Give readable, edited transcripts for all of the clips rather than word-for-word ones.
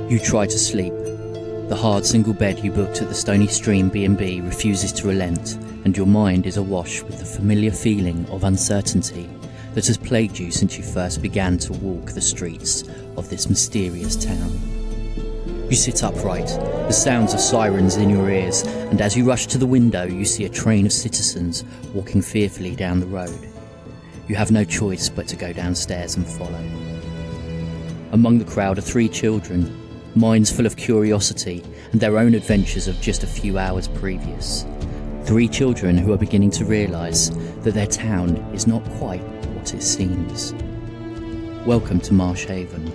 You try to sleep. The hard single bed you booked at the Stony Stream B&B refuses to relent, and your mind is awash with the familiar feeling of uncertainty that has plagued you since you first began to walk the streets of this mysterious town. You sit upright, the sounds of sirens in your ears, and as you rush to the window, you see a train of citizens walking fearfully down the road. You have no choice but to go downstairs and follow. Among the crowd are 3 children, minds full of curiosity and their own adventures of just a few hours previous. 3 children who are beginning to realise that their town is not quite what it seems. Welcome to Marsh Haven.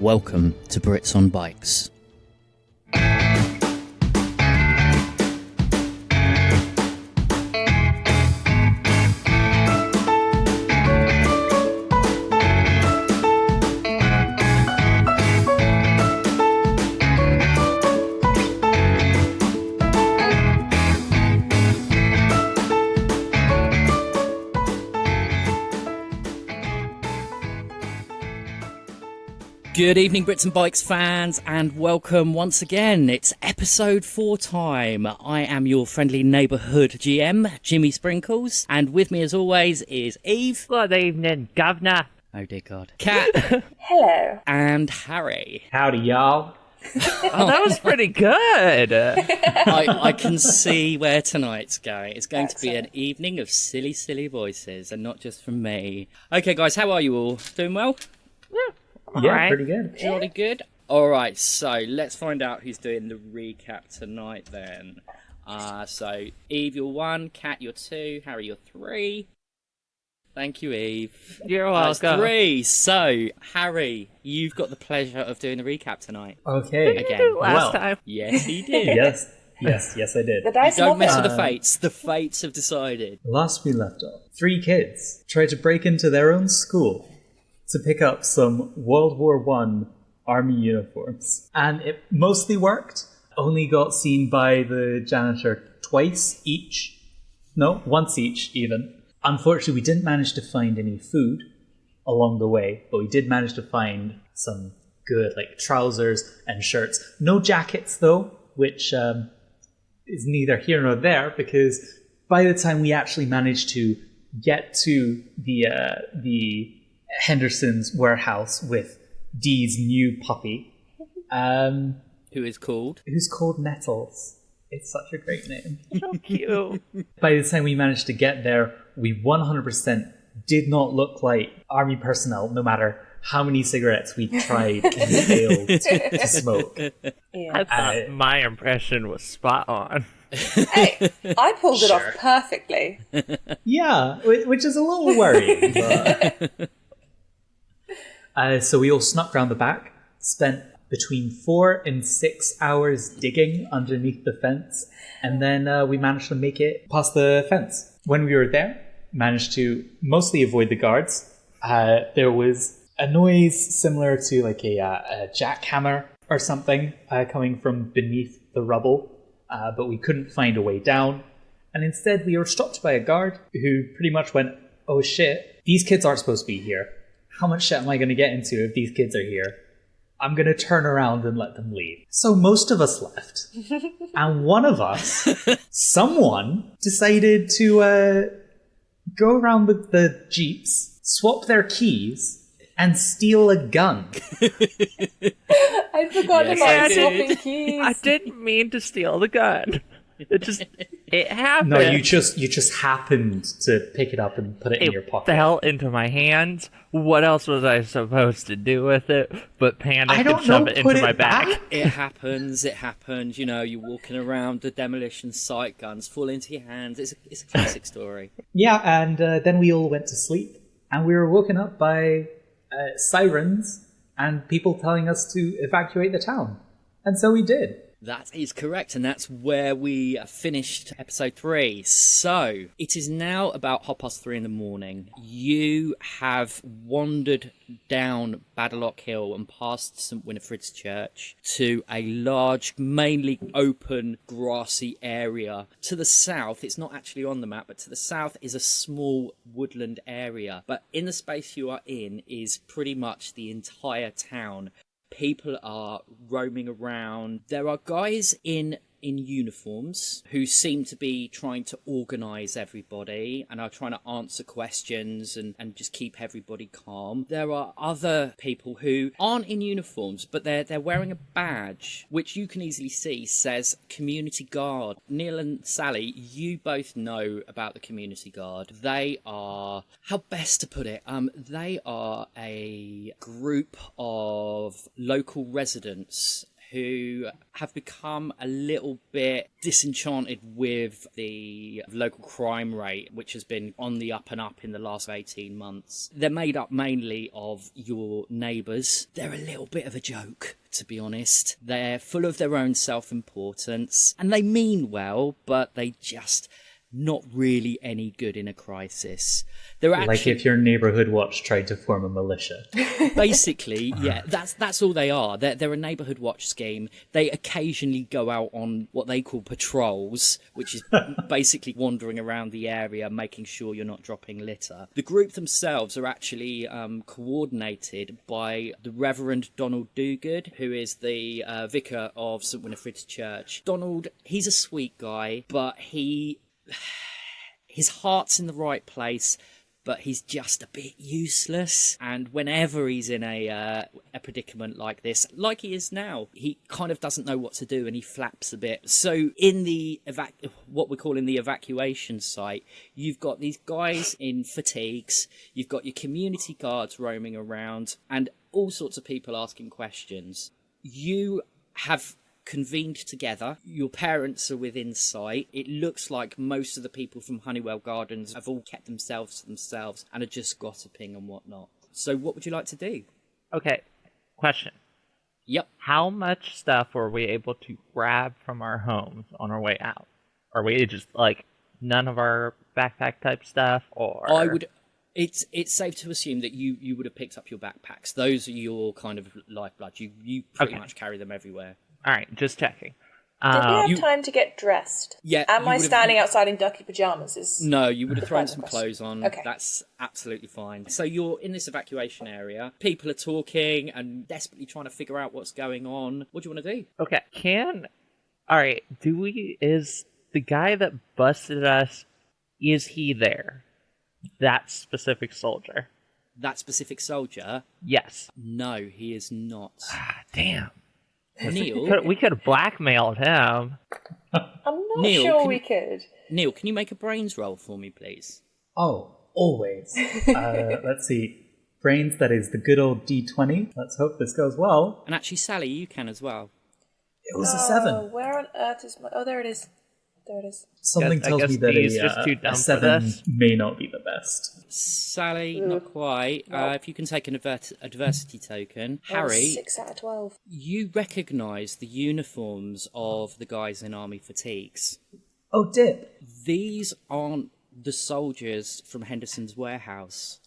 Welcome to Brits on Bikes. Good evening, Brits and Bikes fans, and welcome once again. It's episode 4 time. I am your friendly neighbourhood GM, Jimmy Sprinkles, and with me as always is Eve. Good evening, Governor. Oh dear God. Kat. Hello. And Harry. Howdy, y'all. Oh, that was pretty good. I can see where tonight's going. It's going to be an evening of silly, silly voices, and not just from me. Okay, guys, how are you all? Doing well? Yeah, right. pretty good. Jolly good. All right, so let's find out who's doing the recap tonight then. So Eve, you're 1, Kat, you're 2, Harry, you're 3. Thank you, Eve. You're That's welcome. 3. So Harry, you've got the pleasure of doing the recap tonight. Okay. Again. Last time. Yes, he did. Yes, I did. The dice Don't love mess it. with the fates. The fates have decided. Last we left off, 3 kids tried to break into their own school to pick up some World War I army uniforms. And it mostly worked. Only got seen by the janitor twice each. No, once each even. Unfortunately, we didn't manage to find any food along the way, but we did manage to find some good, like, trousers and shirts. No jackets, though, which is neither here nor there, because by the time we actually managed to get to the Henderson's warehouse with Dee's new puppy, Who's called Nettles. It's such a great name. So cute. By the time we managed to get there, we 100% did not look like army personnel, no matter how many cigarettes we tried and failed to smoke. Yeah. I thought my impression was spot on. Hey, I pulled it off Sure. perfectly. Yeah, which is a little worrying. But... so we all snuck round the back, spent between 4 and 6 hours digging underneath the fence, and then we managed to make it past the fence. When we were there, managed to mostly avoid the guards. There was a noise similar to like a jackhammer or something coming from beneath the rubble, but we couldn't find a way down. And instead we were stopped by a guard who pretty much went, "Oh shit, these kids aren't supposed to be here. How much shit am I going to get into if these kids are here? I'm going to turn around and let them leave." So most of us left. And one of us, someone, decided to go around with the jeeps, swap their keys, and steal a gun. I'd forgotten Yes, about I did. swapping keys. I didn't mean to steal the gun. It happened. No, you just happened to pick it up and put it in your It pocket. fell into my hands. What else was I supposed to do with it but panic I don't and shove know, it into put it my back? back? It happens. You know, you're walking around, the demolition site, guns fall into your hands. It's a classic story. Yeah, and then we all went to sleep, and we were woken up by sirens and people telling us to evacuate the town. And so we did. That is correct, and that's where we finished episode 3. So, it is now about 3:30 in the morning. You have wandered down Badalock Hill and past St Winifred's Church to a large, mainly open, grassy area. To the south, it's not actually on the map, but to the south is a small woodland area. But in the space you are in is pretty much the entire town, People are roaming around. There are guys in uniforms who seem to be trying to organise everybody and are trying to answer questions and just keep everybody calm. There are other people who aren't in uniforms, but they're wearing a badge, which you can easily see says Community Guard. Neil and Sally, you both know about the Community Guard. They are, how best to put it, they are a group of local residents who have become a little bit disenchanted with the local crime rate, which has been on the up and up in the last 18 months. They're made up mainly of your neighbours. They're a little bit of a joke, to be honest. They're full of their own self-importance, and they mean well, but they just not really any good in a crisis. They're actually, like if your neighborhood watch tried to form a militia. Basically, yeah, that's all they are. They're a neighborhood watch scheme. They occasionally go out on what they call patrols, which is basically wandering around the area, making sure you're not dropping litter. The group themselves are actually coordinated by the Reverend Donald Dogood, who is the vicar of St Winifred's Church. Donald, he's a sweet guy, but his heart's in the right place, but he's just a bit useless. And whenever he's in a predicament like this, like he is now, he kind of doesn't know what to do and he flaps a bit. So in the what we're calling the evacuation site, you've got these guys in fatigues, you've got your community guards roaming around, and all sorts of people asking questions. You have convened together. Your parents are within sight. It looks like most of the people from Honeywell Gardens have all kept themselves to themselves and are just gossiping and whatnot. So what would you like to do? Okay, question. Yep. How much stuff were we able to grab from our homes on our way out? Are we just like none of our backpack type stuff, or It's safe to assume that you would have picked up your backpacks. Those are your kind of lifeblood. You pretty much carry them everywhere. All right, just checking. Did we have time to get dressed? Yeah. Am I standing outside in ducky pajamas? No, you would have thrown some question. clothes on. Okay. That's absolutely fine. So you're in this evacuation area. People are talking and desperately trying to figure out what's going on. What do you want to do? Okay, is the guy that busted us, is he there? That specific soldier? That specific soldier? Yes. No, he is not. Ah, damn. Neil? We could have blackmailed him. I'm not Neil, sure we could. Neil, can you make a brains roll for me, please? Oh, always. Let's see. Brains, that is the good old D20. Let's hope this goes well. And actually, Sally, you can as well. It was a 7. Where on earth is my... Oh, there it is. There it is. Something I tells guess me that Dee's just too dumb a for 7 this. may not be the best. Sally, not quite. If you can take an adversity token. Harry, 6 out of 12. you recognise the uniforms of the guys in army fatigues. Oh, dip. These aren't the soldiers from Henderson's warehouse.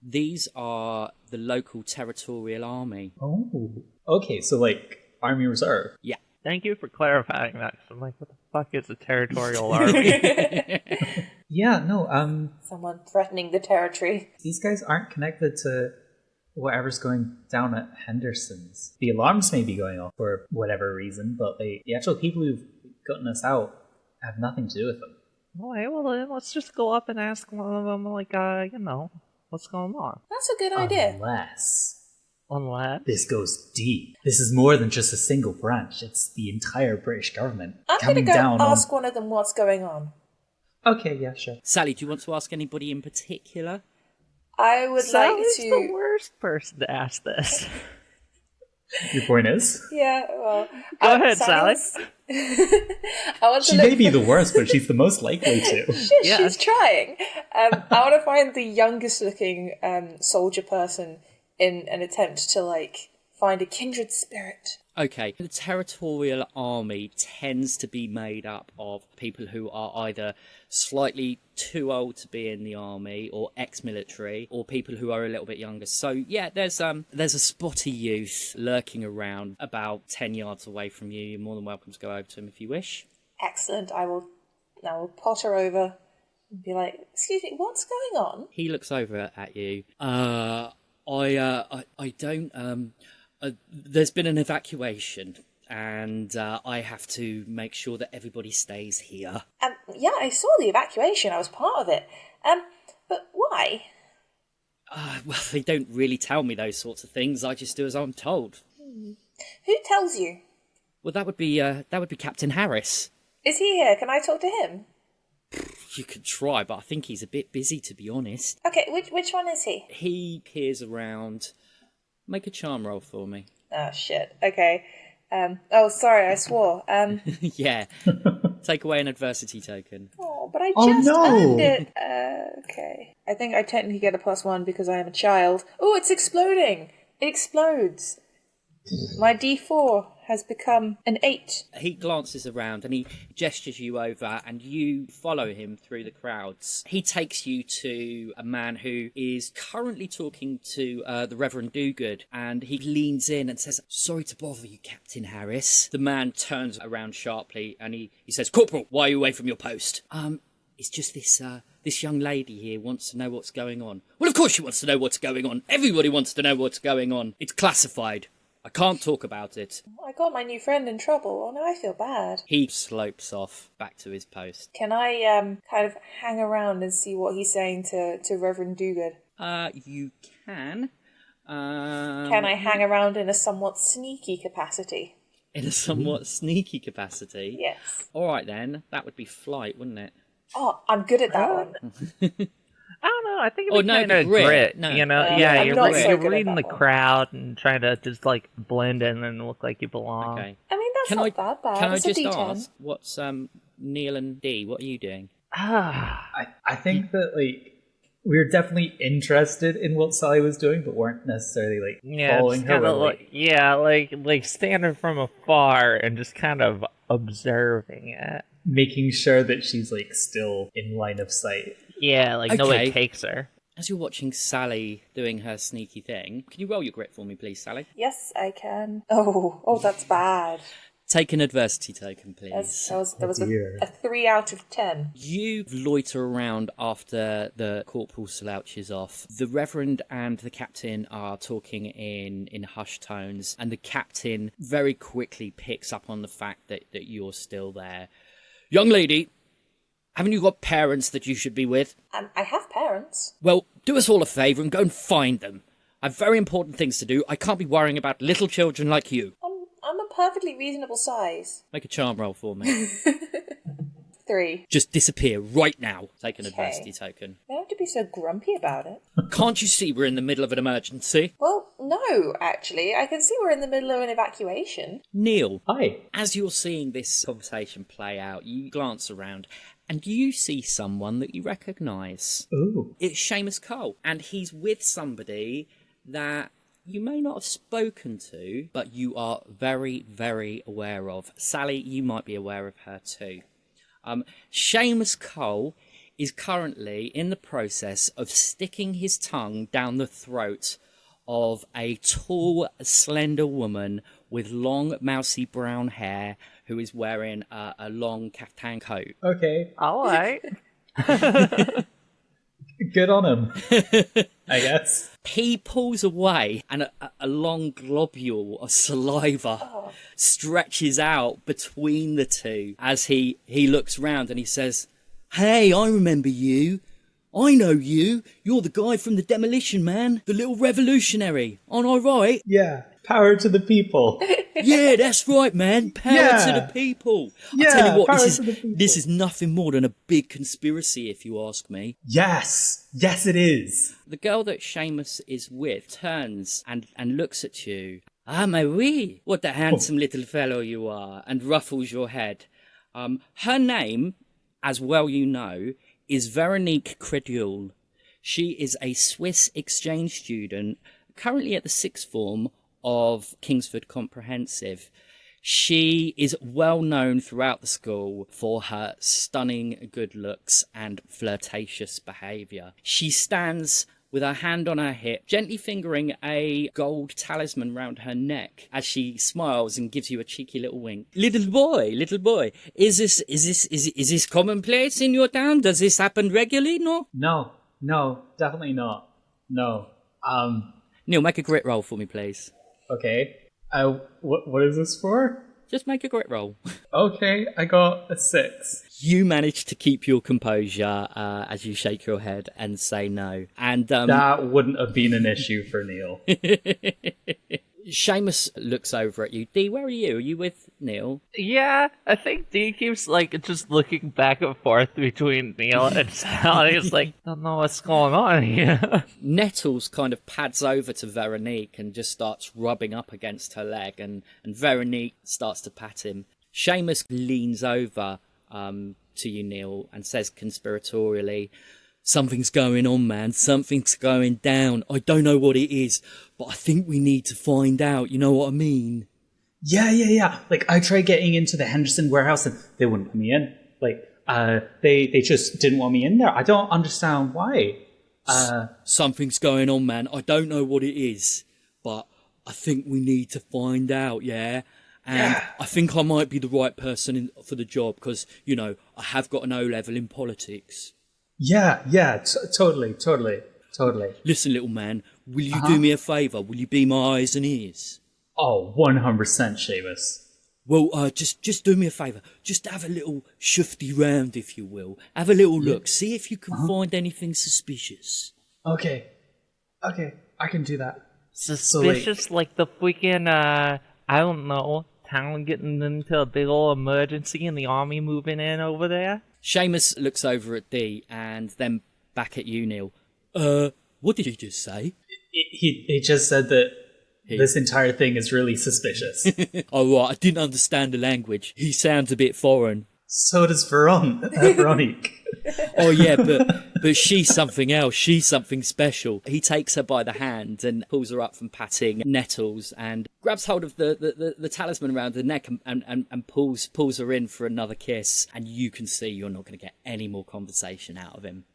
These are the local territorial army. Oh. Okay, so like Army Reserve. Yeah. Thank you for clarifying that. 'Cause I'm like, what the fuck is a territorial army? Yeah, no, Someone threatening the territory. these guys aren't connected to whatever's going down at Henderson's. The alarms may be going off for whatever reason, but the actual people who've gotten us out have nothing to do with them. Okay, well then let's just go up and ask one of them, like, what's going on? That's a good idea. Unless This goes deep. This is more than just a single branch. It's the entire British government I'm going to coming go down ask one of them what's going on. Okay, yeah, sure. Sally, do you want to ask anybody in particular? I would Sally's like the to... worst person to ask this. Your point is? Yeah, well... Go ahead, Sally. I want to She look may be the worst, but she's the most likely to. Yeah. She's trying. I want to find the youngest looking soldier person in an attempt to, like, find a kindred spirit. Okay, the territorial army tends to be made up of people who are either slightly too old to be in the army or ex-military, or people who are a little bit younger. So yeah, there's a spotty youth lurking around about 10 yards away from you. You're more than welcome to go over to him if you wish. Excellent. I will potter over and be like, excuse me, what's going on? He looks over at you. There's been an evacuation, and I have to make sure that everybody stays here. Yeah, I saw the evacuation. I was part of it. But why? Well, they don't really tell me those sorts of things. I just do as I'm told. Who tells you? Well, that would be Captain Harris. Is he here? Can I talk to him? You could try, but I think he's a bit busy, to be honest. Okay, which one is he? He peers around. Make a charm roll for me. Oh, shit. Okay. Oh, sorry, I swore. Yeah. Take away an adversity token. Oh, but I just earned it. Okay. I think I technically get a +1 because I am a child. Oh, it's exploding. It explodes. My D4 has become an 8. He glances around and he gestures you over, and you follow him through the crowds. He takes you to a man who is currently talking to the Reverend Dogood, and he leans in and says, "Sorry to bother you, Captain Harris." The man turns around sharply and he says, "Corporal, why are you away from your post?" It's just this young lady here wants to know what's going on." "Well, of course she wants to know what's going on. Everybody wants to know what's going on. It's classified. I can't talk about it." I got my new friend in trouble. Oh, now I feel bad. He slopes off back to his post. Can I kind of hang around and see what he's saying to Reverend Dogood? You can. Can I hang around in a somewhat sneaky capacity? In a somewhat sneaky capacity? Yes. All right, then. That would be flight, wouldn't it? Oh, I'm good at that one. I don't know. I think it'd be no, kind of grit. grit. No. You know, I'm you're, not so you're good at reading that the one. crowd and trying to just like blend in and look like you belong. Okay. I mean, that's not that bad. Can I It's a just D10. ask, what's Neil and Dee, what are you doing? I think that, like, we were definitely interested in what Sally was doing, but weren't necessarily, like, following her. Like standing from afar and just kind of observing it. Making sure that she's, like, still in line of sight. Yeah, like nobody takes her. As you're watching Sally doing her sneaky thing, can you roll your grit for me, please, Sally? Yes, I can. Oh, that's bad. Take an adversity token, please. That was dear. a 3 out of 10. You loiter around after the corporal slouches off. The Reverend and the Captain are talking in hushed tones, and the Captain very quickly picks up on the fact that you're still there. "Young lady, haven't you got parents that you should be with?" I have parents. "Well, do us all a favour and go and find them. I have very important things to do. I can't be worrying about little children like you." I'm a perfectly reasonable size. Make a charm roll for me. 3. Just disappear right now. Take an Okay. adversity token. You don't have to be so grumpy about it. Can't you see we're in the middle of an emergency? Well, no, actually. I can see we're in the middle of an evacuation. Neil, Hi. as you're seeing this conversation play out, you glance around and you see someone that you recognise. Ooh. It's Seamus Cole, and he's with somebody that you may not have spoken to, but you are very, very aware of. Sally, you might be aware of her too. Seamus Cole is currently in the process of sticking his tongue down the throat of a tall, slender woman with long, mousy brown hair who is wearing a long caftan coat. Okay. All right. Good on him, I guess. He pulls away, and a long globule of saliva stretches out between the two as he looks round and he says, "Hey, I remember you. I know you. You're the guy from the Demolition Man, the little revolutionary. Aren't I right?" Yeah. Power to the people. "Yeah, that's right, man. Power to the people." I tell you what, power to the people. this is nothing more than a big conspiracy, if you ask me. Yes. Yes, it is. The girl that Seamus is with turns and looks at you. "Ah, my wee, what a handsome little fellow you are," and ruffles your head. Her name, as well you know, is Veronique Credule. She is a Swiss exchange student, currently at the sixth form of Kingsford Comprehensive. She is well known throughout the school for her stunning good looks and flirtatious behaviour. She stands with her hand on her hip, gently fingering a gold talisman round her neck as she smiles and gives you a cheeky little wink. Little boy, is this commonplace in your town? Does this happen regularly? No? No, definitely not. No. Neil, make a grit roll for me, please. Okay. What is this for? Just make a grit roll. Okay, I got a 6. You manage to keep your composure as you shake your head and say no. And That wouldn't have been an issue for Neil. Seamus looks over at you. Dee, where are you? Are you with Neil? Yeah, I think Dee keeps like just looking back and forth between Neil and Sally. It's like, I don't know what's going on here. Nettles kind of pads over to Veronique and just starts rubbing up against her leg, and Veronique starts to pat him. Seamus leans over to you, Neil, and says conspiratorially, "Something's going on, man. Something's going down. I don't know what it is, but I think we need to find out. You know what I mean?" Yeah. Like, I tried getting into the Henderson warehouse and they wouldn't let me in. Like, they just didn't want me in there. I don't understand why. Something's going on, man. I don't know what it is, but I think we need to find out, yeah? And I think I might be the right person for the job because, you know, I have got an O-level in politics. Yeah, totally. Listen, little man, will you do me a favour? Will you be my eyes and ears? Oh, 100%, Seamus. Well, just do me a favour. Just have a little shufty round, if you will. Have a little look. See if you can find anything suspicious. Okay, I can do that. Suspicious, like the freaking, I don't know, town getting into a big old emergency and the army moving in over there? Seamus looks over at Dee and then back at you, Neil. What did he just say? He just said that this entire thing is really suspicious. Oh, right, I didn't understand the language. He sounds a bit foreign. So does Veronique. Oh, yeah, but she's something else. She's something special. He takes her by the hand and pulls her up from patting Nettles and grabs hold of the talisman around her neck and pulls her in for another kiss. And you can see you're not going to get any more conversation out of him.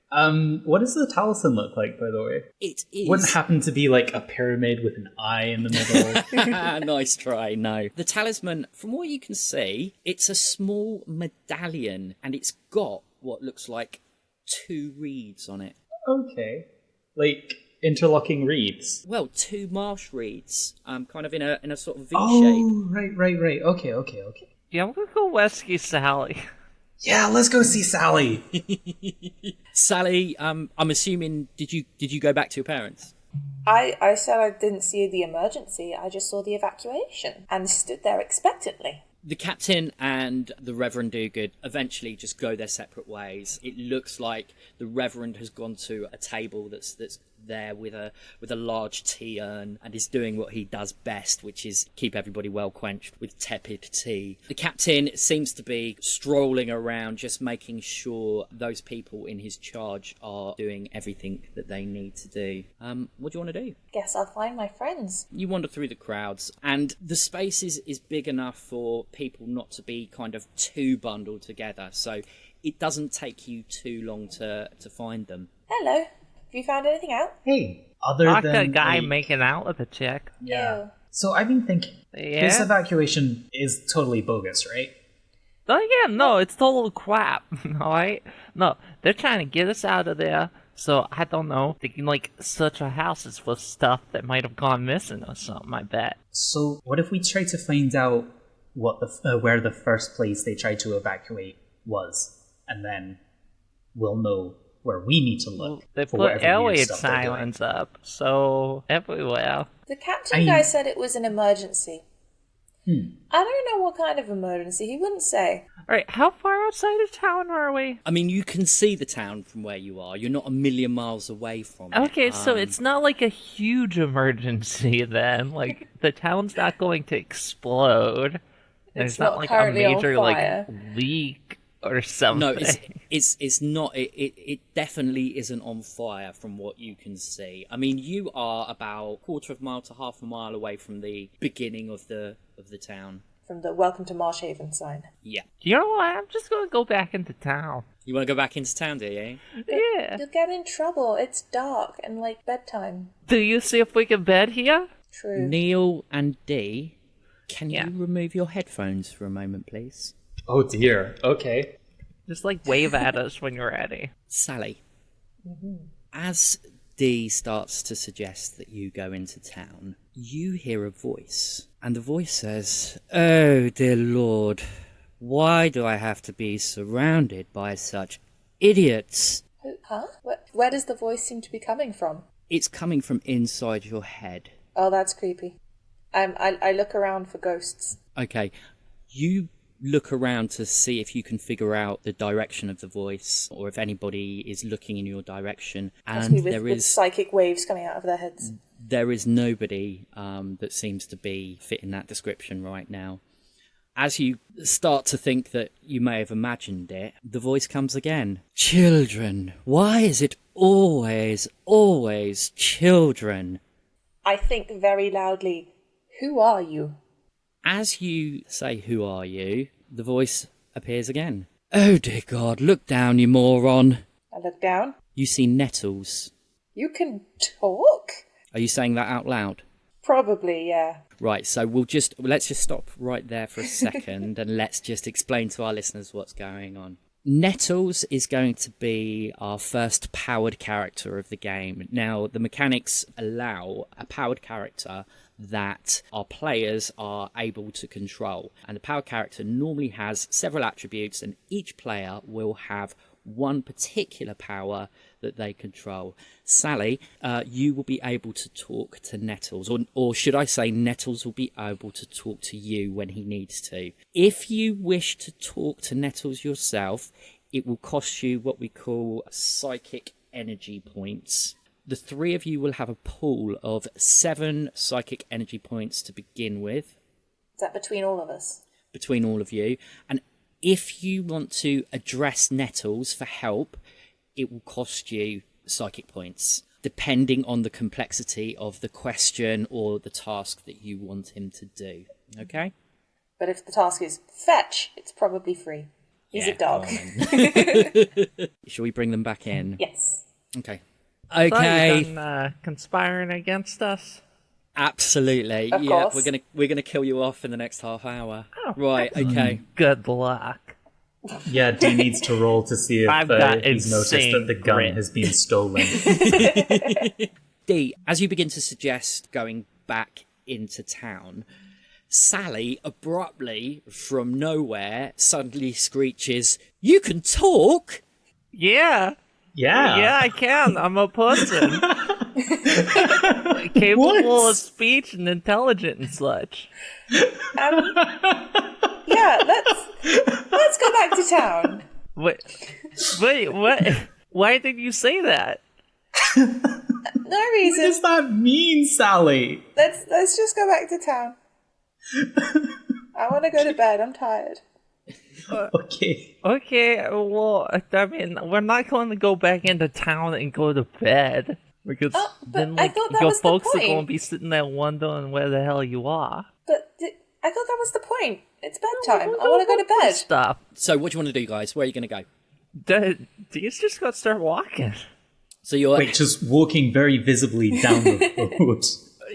What does the talisman look like, by the way? It is. Wouldn't happen to be like a pyramid with an eye in the middle. Nice try, no. The talisman, from what you can see, it's a small medallion and it's got what looks like 2 reeds on it. Okay. Like interlocking reeds. Well, 2 marsh reeds, kind of in a sort of V shape. Oh, right. Okay. Yeah, we'll go rescue Sally. Yeah, let's go see Sally. Sally, I'm assuming, did you go back to your parents? I said I didn't see the emergency, I just saw the evacuation and stood there expectantly. The captain and the Reverend Dogood eventually just go their separate ways. It looks like the Reverend has gone to a table that's there with a large tea urn and is doing what he does best, which is keep everybody well quenched with tepid tea. The captain seems to be strolling around, just making sure those people in his charge are doing everything that they need to do. What do you want to do? Guess I'll find my friends. You wander through the crowds, and the space is big enough for people not to be kind of too bundled together, so it doesn't take you too long to find them. Hello. Have you found anything out? Hey, other Like than a guy like, making out with a chick. Yeah. Ew. So I've been thinking, this evacuation is totally bogus, right? Oh yeah, no, it's total crap. Alright? No, they're trying to get us out of there. So, I don't know, they can, like, search our houses for stuff that might have gone missing or something, I bet. So what if we try to find out what where the first place they tried to evacuate was, and then we'll know where we need to look They for put whatever air weird raid stuff they're doing. sirens up, so everywhere. The captain guy said it was an emergency. I don't know what kind of emergency. He wouldn't say. Alright, how far outside of town are we? I mean, you can see the town from where you are. You're not a million miles away from it. Okay, so it's not like a huge emergency then. Like, the town's not going to explode. It's There's not not like a currently on major fire. like leak or something. No, it's not. It definitely isn't on fire from what you can see. I mean, you are about 1/4 mile to 1/2 mile away from the beginning of the town. From the Welcome to Marshhaven sign. Yeah. You know what? I'm just gonna go back into town. You want to go back into town, do you? Yeah. You'll get in trouble. It's dark and like bedtime. Do you see if we can bed here? True. Neil and Dee, can Yeah. you remove your headphones for a moment, please? Oh dear. Okay. Just like wave at us when you're ready. Sally, as Dee starts to suggest that you go into town, you hear a voice, and the voice says, "Oh, dear Lord, why do I have to be surrounded by such idiots?" Huh? Where does the voice seem to be coming from? It's coming from inside your head. Oh, that's creepy. I look around for ghosts. Okay, you look around to see if you can figure out the direction of the voice, or if anybody is looking in your direction. And with psychic waves coming out of their heads. There is nobody that seems to be fitting that description right now. As you start to think that you may have imagined it, the voice comes again. "Children, why is it always children?" I think very loudly, "Who are you?" As you say, "Who are you?" the voice appears again. "Oh dear God, look down, you moron." I look down. You see Nettles. You can talk? Are you saying that out loud? Probably, yeah. Right, so let's just stop right there for a second and let's just explain to our listeners what's going on. Nettles is going to be our first powered character of the game. Now, the mechanics allow a powered character that our players are able to control. And the powered character normally has several attributes, and each player will have one particular power that they control. Sally, you will be able to talk to Nettles, or should I say Nettles will be able to talk to you when he needs to. If you wish to talk to Nettles yourself, it will cost you what we call psychic energy points. The three of you will have a pool of 7 psychic energy points to begin with. Is that between all of us? Between all of you. And if you want to address Nettles for help, it will cost you psychic points, depending on the complexity of the question or the task that you want him to do. Okay? But if the task is fetch, it's probably free. He's a dog. Shall we bring them back in? Yes. Okay. Thought Okay. you done, conspiring against us. Absolutely. Of Yeah, course. we're gonna kill you off in the next half hour. Oh, Right, okay. Good luck. Yeah, Dee needs to roll to see if I've got he's noticed that insane the gun grit. has been stolen. Dee, as you begin to suggest going back into town, Sally abruptly, from nowhere, suddenly screeches, "You can talk?" Yeah. Yeah. Yeah, I can. I'm a person. Capable What? of speech and intelligent and such. Yeah, let's go back to town. Wait, what? Why did you say that? No What reason. does that mean, Sally? Let's just go back to town. I want to go to bed. I'm tired. Okay. Okay, well, I mean, we're not going to go back into town and go to bed. Because Oh, but then, I like, thought that your was the folks are point. going to be sitting there wondering where the hell you are. But I thought that was the point. It's bedtime. I want to go to bed. Stop. So what do you want to do, guys? Where are you going to go? He's just got to start walking. So you're... Like just walking very visibly down the road.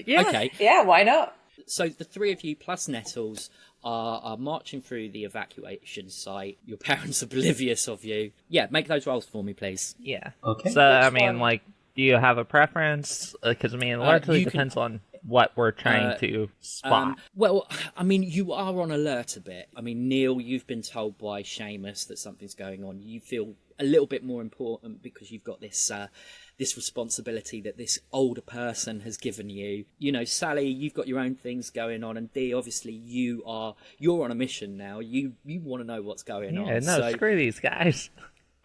Yeah. Okay. Yeah, why not? So the three of you plus Nettles are marching through the evacuation site. Your parents are oblivious of you. Yeah, make those rolls for me, please. Yeah. Okay. So, I Which mean, one? like, do you have a preference? Because, I mean, it largely you can- depends on what we're trying to spot. Well, I mean, you are on alert a bit. I mean, Neil, you've been told by Seamus that something's going on. You feel a little bit more important because you've got this this responsibility that this older person has given you. You know, Sally, you've got your own things going on, and Dee, obviously, you're on a mission now. You want to know what's going on. Yeah, no, So, screw these guys.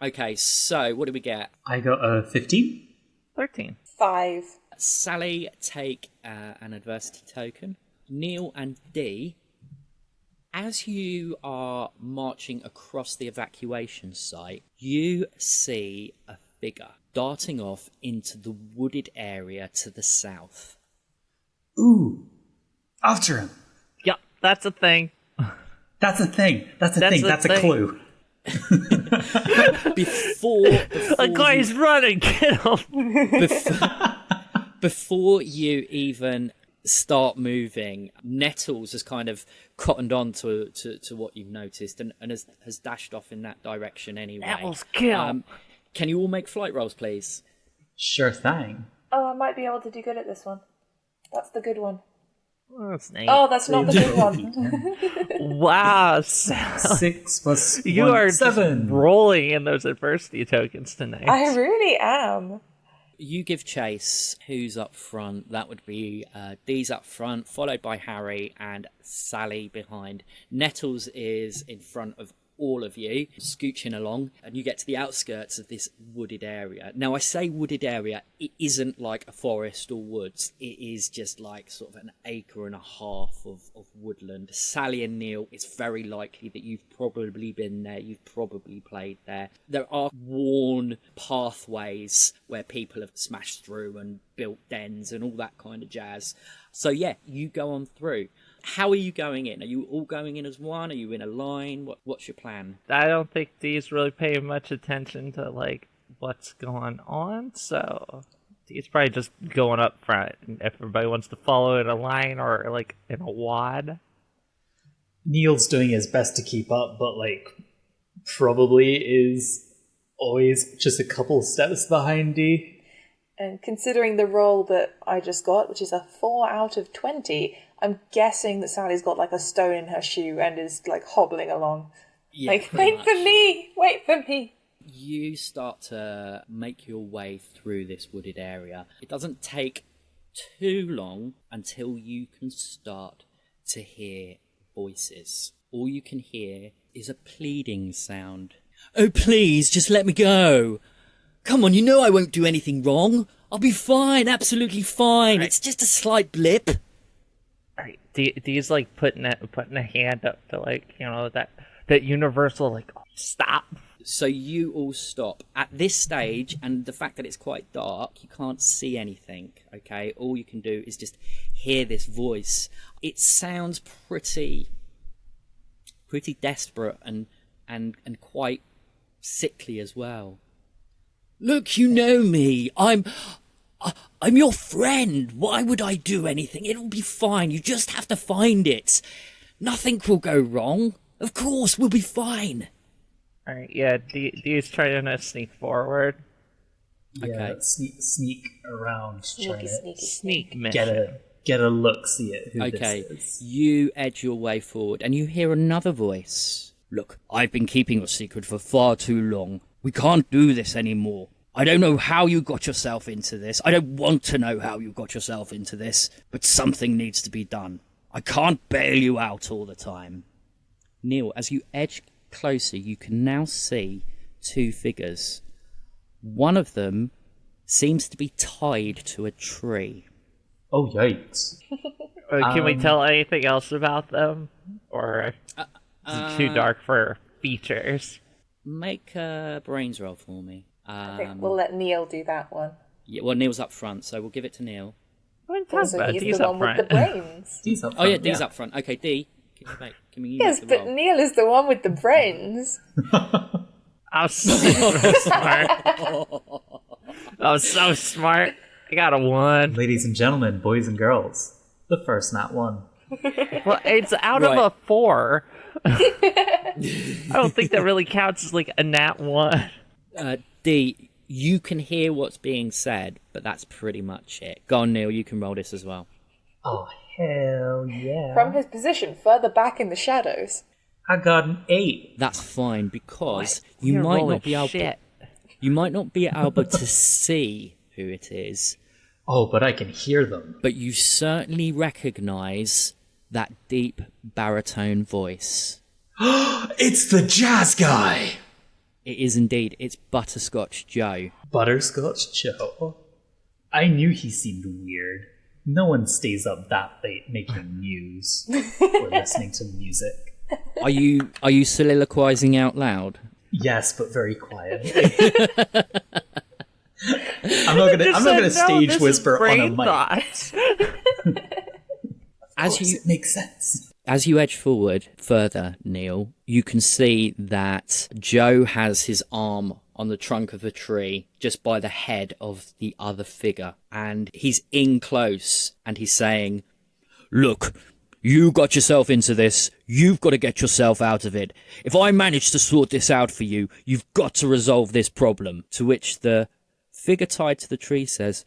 okay, so what do we get? I got a 15. 13. 5. Sally, take an adversity token. Neil and Dee, as you are marching across the evacuation site, you see a figure darting off into the wooded area to the south. Ooh. After him. Yep, that's a thing. That's a thing. That's a That's thing. a That's a thing. clue. Before A guy's running, get him! before you even start moving, Nettles has kind of cottoned on to what you've noticed and has dashed off in that direction anyway. Nettles, kill. Can you all make flight rolls, please? Sure thing. Oh, I might be able to do good at this one. That's the good one. Oh, Snake. Oh, that's not the good one. Wow, 6 plus you 1, are 7. just rolling in those adversity tokens tonight. I really am. You give chase. Who's up front? That would be Dee's up front, followed by Harry and Sally behind. Nettles is in front of all of you, scooching along, and you get to the outskirts of this wooded area. Now, I say wooded area, it isn't like a forest or woods. It is just like sort of an acre and a half of woodland. Sally and Neil, it's very likely that you've probably been there, you've probably played there. There are worn pathways where people have smashed through and built dens and all that kind of jazz. So yeah, you go on through. How are you going in? Are you all going in as one? Are you in a line? What's your plan? I don't think Dee's really paying much attention to, like, what's going on, so Dee's probably just going up front. And if everybody wants to follow in a line or, like, in a wad. Neil's doing his best to keep up, but, like, probably is always just a couple steps behind Dee. And considering the roll that I just got, which is a 4 out of 20, I'm guessing that Sally's got like a stone in her shoe and is like hobbling along. Yeah, like, pretty wait for much. me! Wait for me! You start to make your way through this wooded area. It doesn't take too long until you can start to hear voices. All you can hear is a pleading sound. Oh, please, just let me go. Come on, you know I won't do anything wrong. I'll be fine, absolutely fine. It's just a slight blip. Alright, Dee's like putting a hand up to, like, you know, that universal, like, stop. So you all stop. At this stage, and the fact that it's quite dark, you can't see anything, okay? All you can do is just hear this voice. It sounds pretty desperate and quite sickly as well. Look, you know me. I'm your friend. Why would I do anything? It'll be fine. You just have to find it. Nothing will go wrong. Of course, we'll be fine. Alright, yeah, Dee's trying to sneak forward. Yeah, Okay. sneak around, trying to Sneak mission. get a look, see it. Who Okay, this is. you edge your way forward and you hear another voice. Look, I've been keeping your secret for far too long. We can't do this anymore. I don't know how you got yourself into this. I don't want to know how you got yourself into this, but something needs to be done. I can't bail you out all the time. Neil, as you edge closer, you can now see two figures. One of them seems to be tied to a tree. Oh, yikes. Can we tell anything else about them? Or is it too dark for features? Make a brains roll for me. I think we'll let Neil do that one. Yeah, well, Neil's up front, so we'll give it to Neil. What are you talking Also, about? he's Dee's the up one with front. the brains. Dee's up Oh yeah, front, Dee's up front. Okay, Dee, can you Yes, make the but roll? Neil is the one with the brains. I'm so smart. I'm so smart. I got a 1. Ladies and gentlemen, boys and girls, the first nat 1. Well, it's out Right. of a 4. I don't think that really counts as like a nat 1. Dee, you can hear what's being said, but that's pretty much it. Go on, Neil, you can roll this as well. Oh, hell yeah. From his position further back in the shadows. I got an 8. That's fine, because you You're might rolling not be able shit. you might not be able to see who it is, Oh, but I can hear them. but you certainly recognise that deep baritone voice. It's the jazz guy! It is indeed. It's Butterscotch Joe. Butterscotch Joe. I knew he seemed weird. No one stays up that late making news or listening to music. Are you soliloquising out loud? Yes, but very quiet. I'm not gonna stage whisper on a mic. As Of course, you it makes sense. As you edge forward further, Neil, you can see that Joe has his arm on the trunk of a tree just by the head of the other figure. And he's in close and he's saying, "Look, you got yourself into this. You've got to get yourself out of it. If I manage to sort this out for you, you've got to resolve this problem." To which the figure tied to the tree says,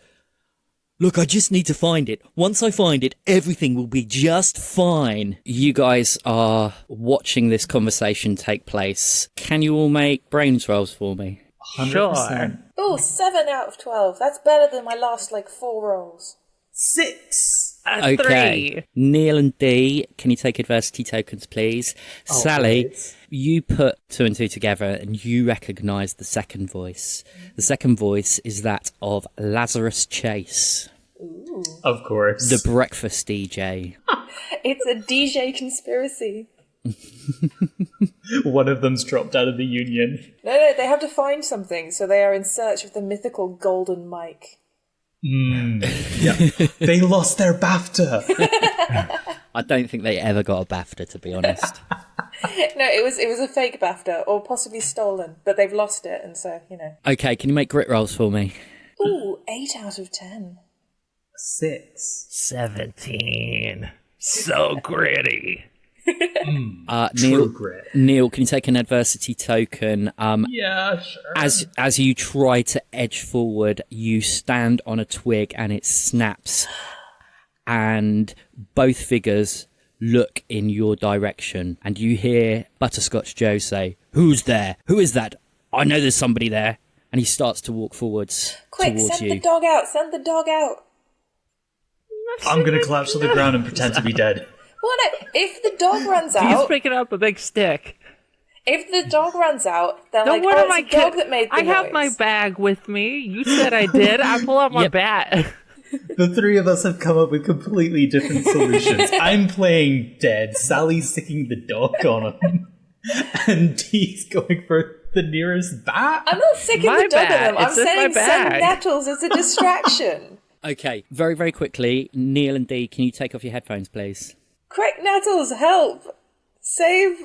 "Look, I just need to find it. Once I find it, everything will be just fine." You guys are watching this conversation take place. Can you all make brains rolls for me? 100%. Oh, 7 out of 12. That's better than my last, 4 rolls. 6. Okay. 3. Neil and Dee, can you take adversity tokens, please? Sally, right. you put 2 and 2 together and you recognise the second voice. The second voice is that of Lazarus Chase, Ooh. Of course. the breakfast DJ. It's a DJ conspiracy. One of them's dropped out of the union. No, they have to find something, so they are in search of the mythical golden mic. Yeah. They lost their BAFTA. I don't think they ever got a BAFTA, to be honest. No, it was a fake BAFTA, or possibly stolen, but they've lost it, and so, Okay, can you make grit rolls for me? Ooh, 8 out of 10. 6. 17. So gritty. Neil, grit. Neil, can you take an adversity token? Yeah, sure. As you try to edge forward, you stand on a twig and it snaps, and both figures look in your direction, and you hear Butterscotch Joe say, "Who's there? Who is that? I know there's somebody there." And he starts to walk forwards Quick, towards send you. the dog out, send the dog out. I'm going to collapse to the ground and pretend to be dead. Well, no, if the dog runs He's out, picking up a big stick. if the dog runs out, then Don't worry, it's the dog that made the I have noise. my bag with me. You said I did. I pull out my Yep. bat. The three of us have come up with completely different solutions. I'm playing dead. Sally's sticking the dog on him. And Dee's going for the nearest bat. I'm not sick of My the dog of bag. them. I'm It's in my saying send bag. nettles as a distraction. Okay, very, very quickly, Neil and Dee, can you take off your headphones, please? Quick, nettles, help! Save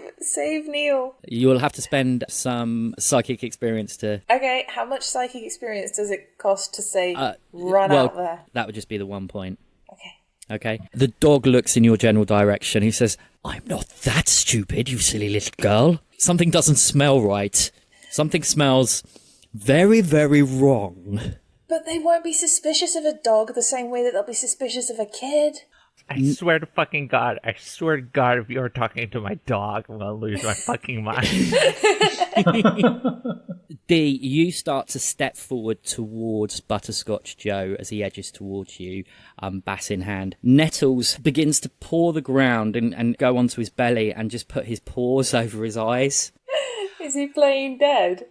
Neil. You will have to spend some psychic experience to... Okay, how much psychic experience does it cost to say run well, out there? that would just be the 1 point. Okay. Okay. The dog looks in your general direction. He says, "I'm not that stupid, you silly little girl. Something doesn't smell right. Something smells very, very wrong." But they won't be suspicious of a dog the same way that they'll be suspicious of a kid. I swear to fucking God. I swear to God, if you're talking to my dog, I'm going to lose my fucking mind. Dee, you start to step forward towards Butterscotch Joe as he edges towards you, bat in hand. Nettles begins to paw the ground and go onto his belly and just put his paws over his eyes. Is he playing dead?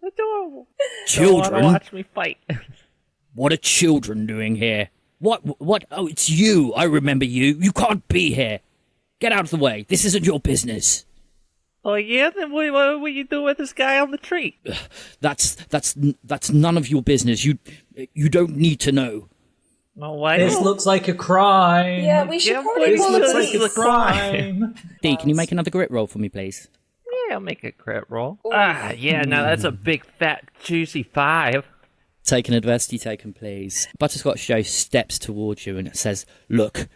Adorable. Children? Watch me fight. What are children doing here? What? Oh, it's you. I remember you. You can't be here. Get out of the way. This isn't your business. Oh yeah, then what will you do with this guy on the tree? That's none of your business. You don't need to know. No, why? This looks like a crime. Yeah, we should Yeah, probably please call look the like police. the crime. Dee, can you make another grit roll for me, please? Yeah, I'll make a crit roll. Yeah, now that's a big, fat, juicy 5. Take an adversity token, please. Butterscotch Joe steps towards you and says, "Look,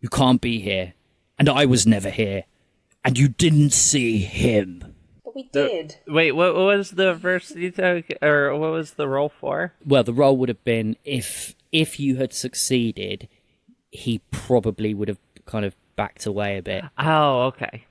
you can't be here. And I was never here. And you didn't see him." But we did. Wait, what was the adversity token, or what was the roll for? Well, the roll would have been if you had succeeded, he probably would have kind of backed away a bit. Oh, okay.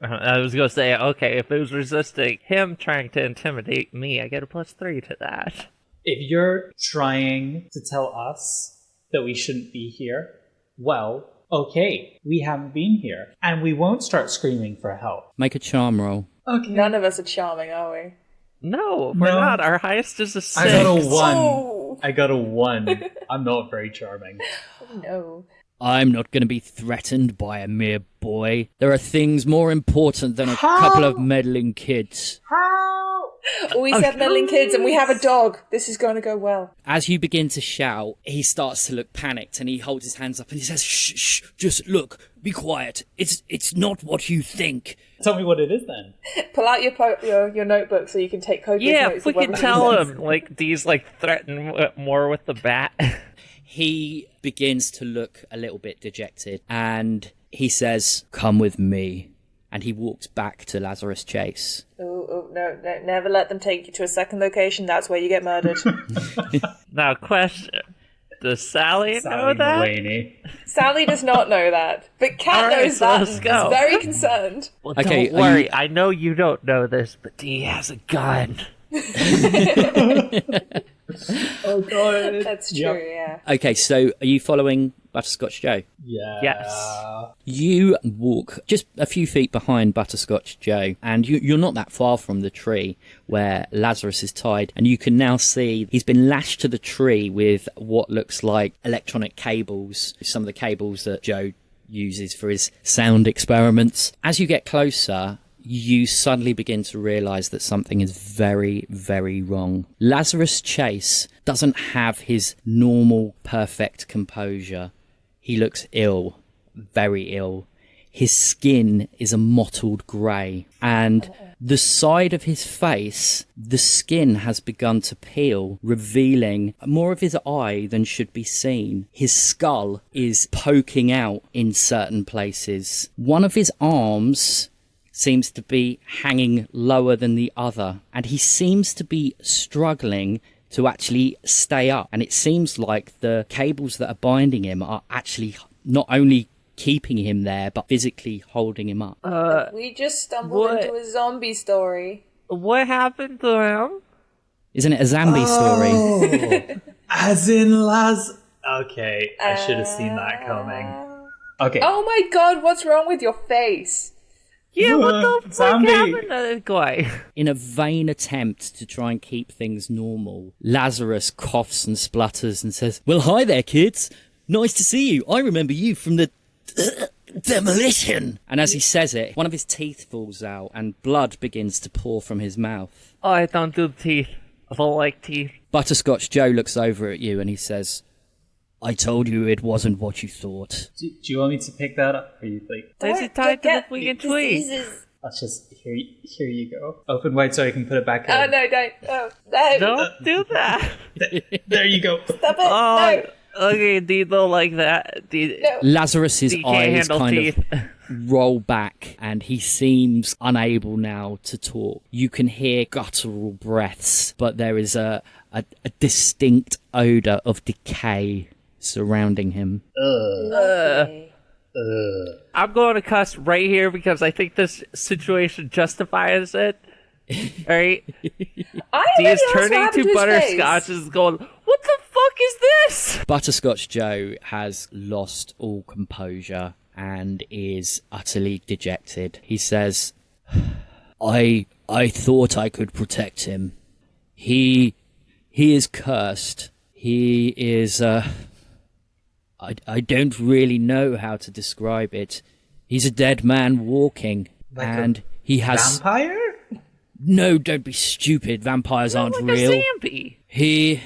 I was going to say, okay, if it was resisting him trying to intimidate me, I get a +3 to that. If you're trying to tell us that we shouldn't be here, well, okay, we haven't been here. And we won't start screaming for help. Make a charm roll. Okay. None of us are charming, are we? No, we're No. not. Our highest is a 6. I got a 1. Oh. I got a 1. I'm not very charming. No. I'm not going to be threatened by a mere boy. There are things more important than a couple of meddling kids. We said meddling kids and we have a dog. This is going to go well. As you begin to shout, he starts to look panicked and he holds his hands up and he says, "Shh, shh, just look, be quiet. It's not what you think." Tell me what it is then. Pull out your notebook so you can take copious Yeah, notes. if we of what can he tell says. him, like, Dee's, like, threaten more with the bat. He begins to look a little bit dejected and he says, "Come with me." and he walks back to Lazarus Chase. Oh, no, never let them take you to a second location. That's where you get murdered. Now, question. Does Sally know Sally that? Mulaney. Sally does not know that, but Kat All right, knows so that. let's and go. is very concerned. Well, Okay, don't worry. I know you don't know this, but Dee has a gun. Oh god. That's true, Yep. yeah. Okay, so are you following Butterscotch Joe? Yeah. Yes. You walk just a few feet behind Butterscotch Joe, and you're not that far from the tree where Lazarus is tied, and you can now see he's been lashed to the tree with what looks like electronic cables, some of the cables that Joe uses for his sound experiments. As you get closer, you suddenly begin to realise that something is very, very wrong. Lazarus Chase doesn't have his normal, perfect composure. He looks ill, very ill. His skin is a mottled grey, and the side of his face, the skin has begun to peel, revealing more of his eye than should be seen. His skull is poking out in certain places. One of his arms seems to be hanging lower than the other, and he seems to be struggling to actually stay up. And it seems like the cables that are binding him are actually not only keeping him there, but physically holding him up. We just stumbled what? into a zombie story. What happened to him? Isn't it a zombie story? Oh, as in Laz. Okay, I should have seen that coming. Okay. Oh my god, what's wrong with your face? Yeah, what the fuck Zombie. happened to that guy? In a vain attempt to try and keep things normal, Lazarus coughs and splutters and says, "Well, hi there, kids. Nice to see you. I remember you from the demolition." And as he says it, one of his teeth falls out and blood begins to pour from his mouth. Oh, I don't do teeth. I don't like teeth. Butterscotch Joe looks over at you and he says, "I told you it wasn't what you thought." Do you want me to pick that up for you? Like, Why is it tied to the freaking tree? diseases. let's just here you go. Open wide so I can put it back. Oh in. no, don't. Oh, no. Don't do that. There you go. Stop it. Oh, No. okay, Dee don't like that. Dee, No. Lazarus's Dee can't eyes handle kind teeth. of roll back and he seems unable now to talk. You can hear guttural breaths, but there is a distinct odour of decay surrounding him. Lovely. I'm going to cuss right here because I think this situation justifies it. Alright? I Dee is already asked what turning happened to his Butterscotch face. and is going, "What the fuck is this?" Butterscotch Joe has lost all composure and is utterly dejected. He says, I thought I could protect him. He is cursed. He is, I don't really know how to describe it. He's a dead man walking, Like and he has... Vampire? No, don't be stupid. Vampires aren't Like real. a zombie. He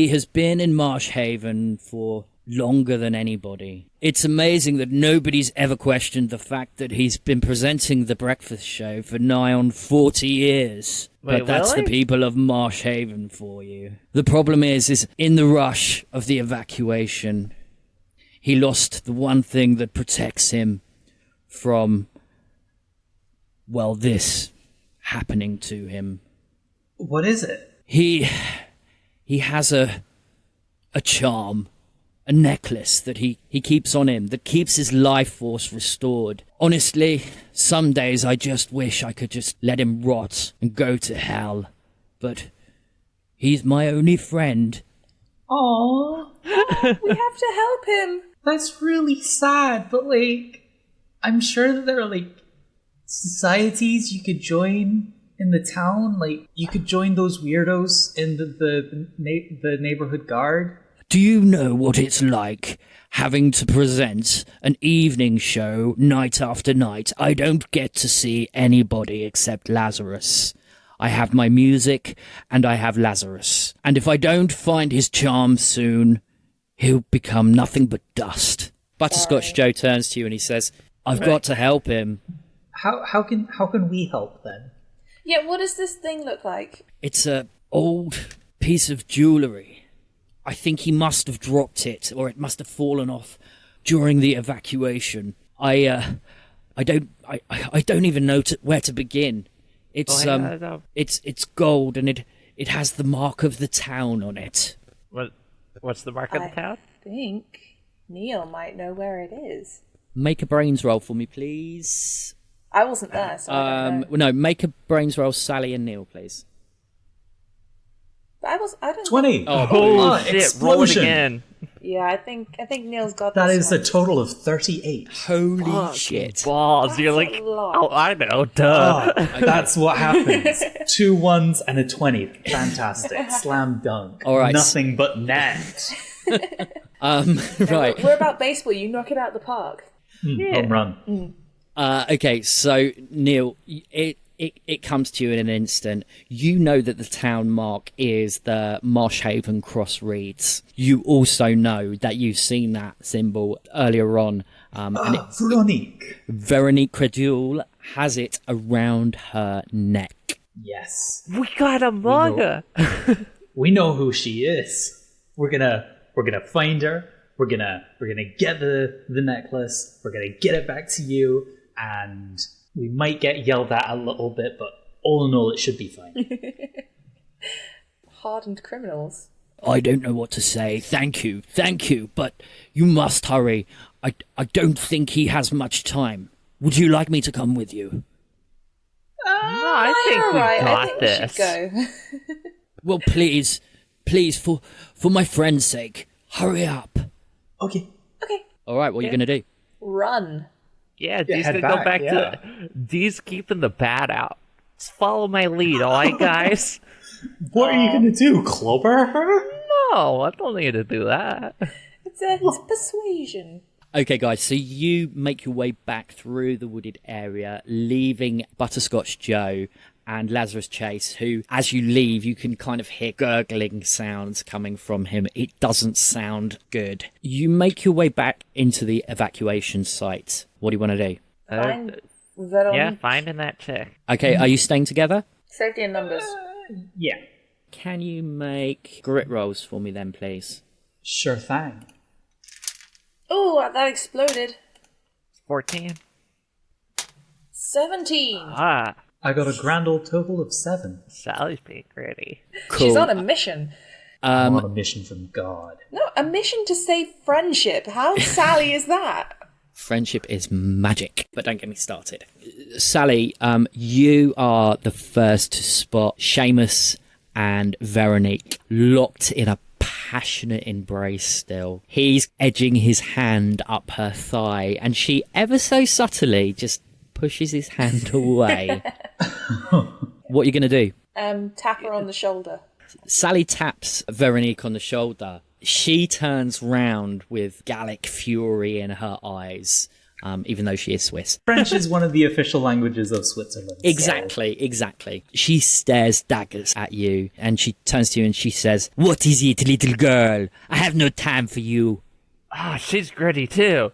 has been in Marshhaven for longer than anybody. It's amazing that nobody's ever questioned the fact that he's been presenting the breakfast show for nigh on 40 years. Wait, But that's really? the people of Marshhaven for you. The problem is in the rush of the evacuation, he lost the one thing that protects him from, well, this happening to him. What is it? He has a charm, a necklace that he keeps on him that keeps his life force restored. Honestly, some days I just wish I could just let him rot and go to hell. But he's my only friend. Aww, We have to help him. that's really sad. But like, I'm sure that there are like societies you could join in the town. Like, you could join those weirdos in the neighborhood guard. Do you know what it's like having to present an evening show night after night? I don't get to see anybody except Lazarus. I have my music and I have Lazarus. And if I don't find his charm soon, he'll become nothing but dust. Butterscotch Joe turns to you and he says, "I've got to help him." How can we help then? Yeah, what does this thing look like? It's a old piece of jewellery. I think he must have dropped it, or it must have fallen off during the evacuation. I I don't even know where to begin. It's it's gold and it has the mark of the town on it. What's the mark of the town? I think Neil might know where it is. Make a brains roll for me, please. I wasn't there, so I don't know. Well, no, make a brains roll, Sally and Neil, please. But I don't 20. Oh, shit! Roll it explosion. again. Yeah, I think Neil's got That this is a one. total of 38. Holy shit. Balls! You're That's like, a lot. oh, I know, duh. That's what happens. 2 1s and a 20. Fantastic. Slam dunk. All right. Nothing but net. Right. We're about baseball. You knock it out the park. Home run. Okay, so Neil, it comes to you in an instant. You know that the town mark is the Marshhaven Cross Reeds. You also know that you've seen that symbol earlier on. Veronique. Veronique Credule has it around her neck. Yes. We got a manga. We know who she is. We're gonna find her. We're gonna get the necklace. We're gonna get it back to you, and we might get yelled at a little bit, but all in all, it should be fine. Hardened criminals. I don't know what to say. Thank you, but you must hurry. I don't think he has much time. Would you like me to come with you? No, I think we I got think this. we should go. Well, please, for my friend's sake, hurry up. Okay. All right, what are you going to do? Run. Yeah, Dee's head gonna go back, back to. Dee's keeping the bat out. Just follow my lead, alright, guys? What are you gonna do? Clobber her? No, I don't need to do that. It's persuasion. Okay, guys, so you make your way back through the wooded area, leaving Butterscotch Joe and Lazarus Chase, who, as you leave, you can kind of hear gurgling sounds coming from him. It doesn't sound good. You make your way back into the evacuation site. What do you want to do? Find Veronique. Yeah, finding that chick. Okay, are you staying together? Safety in numbers. Yeah. Can you make grit rolls for me then, please? Sure thing. Oh, that exploded. 14. 17. Ah, I got a grand old total of 7. Sally's being gritty. Cool. She's on a mission. I'm on a mission from God. No, a mission to save friendship. How Sally is that? Friendship is magic, but don't get me started. Sally, you are the first to spot Seamus and Veronique locked in a passionate embrace still. He's edging his hand up her thigh, and she ever so subtly just pushes his hand away. What are you going to do? Tap her on the shoulder. Sally taps Veronique on the shoulder. She turns round with Gallic fury in her eyes, even though she is Swiss. French is one of the official languages of Switzerland. Exactly. She stares daggers at you, and she turns to you and she says, "What is it, little girl? I have no time for you." Ah, she's gritty too.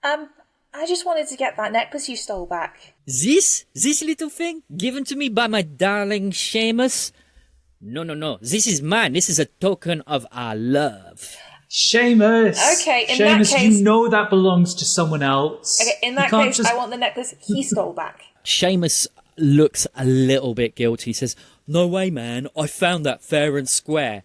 I just wanted to get that necklace you stole back. This little thing given to me by my darling Seamus? No. This is mine. This is a token of our love. Seamus! Okay, in Seamus, that case- you know that belongs to someone else. Okay, in that You can't case, just- I want the necklace he stole back. Seamus looks a little bit guilty. He says, "No way, man. I found that fair and square."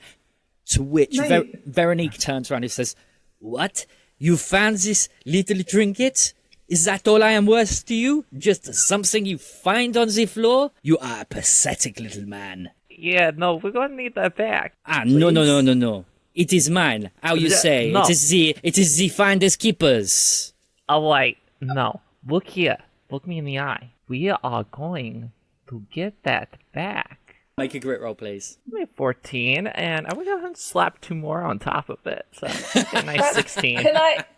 To which Mate. Veronique turns around and says, "What? You found this little trinket? Is that all I am worth to you? Just something you find on the floor? You are a pathetic little man." Yeah, no, we're gonna need that back. No. It is mine. How you say? No. It is the finders keepers. I'm like, no, look here. Look me in the eye. We are going to get that back. Make a grit roll, please. Maybe 14, and I'm gonna go ahead and slap 2 more on top of it. So, a nice 16.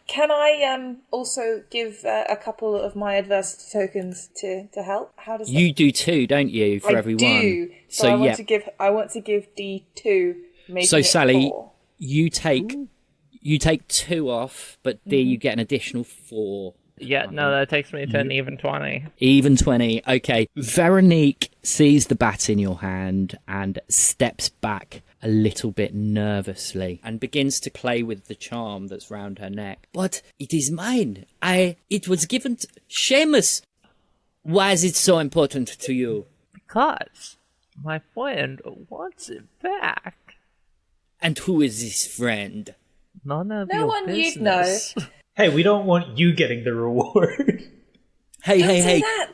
Can I also give a couple of my adversity tokens to help? How does You do too, don't you? For I everyone. do. So I want to give D2. So it Sally, 4. you take 2 off, but D you get an additional 4. Yeah, no, that takes me to an even 20. Even 20. Okay. Veronique sees the bat in your hand and steps back a little bit nervously and begins to play with the charm that's round her neck. But it is mine. It was given to Seamus. Why is it so important to you? Because my friend wants it back. And who is this friend? None of No your one business. you'd know. Hey, we don't want you getting the reward. Hey. That.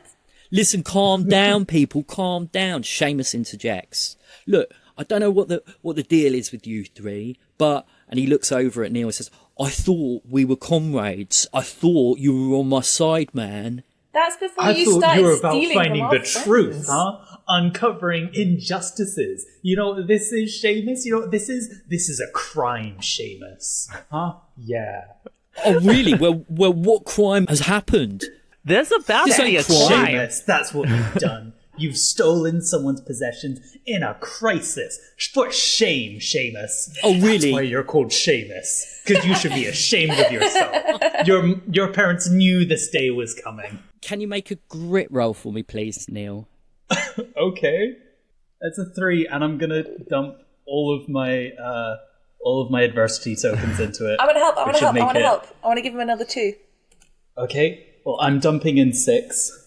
Listen, calm down, people. Calm down. Seamus interjects. Look, I don't know what the deal is with you three, but... And he looks over at Neil and says, I thought we were comrades. I thought you were on my side, man. That's before I you thought started you were about stealing finding from the our truth, friends. huh? Uncovering injustices. You know what this is, Seamus? You know what this is? This is a crime, Seamus. Huh? Yeah. Oh, really? Well, what crime has happened? There's about This to be a ain't crime. crime. Seamus, that's what you've done. You've stolen someone's possessions in a crisis. For shame, Seamus. Oh, really? That's why you're called Seamus. Because you should be ashamed of yourself. Your parents knew this day was coming. Can you make a grit roll for me, please, Neil? Okay. That's a 3, and I'm gonna dump all of my adversity tokens into it. I want to help. I want which to should help. I make want to it- help. I want to give him another 2. Okay. Well, I'm dumping in 6.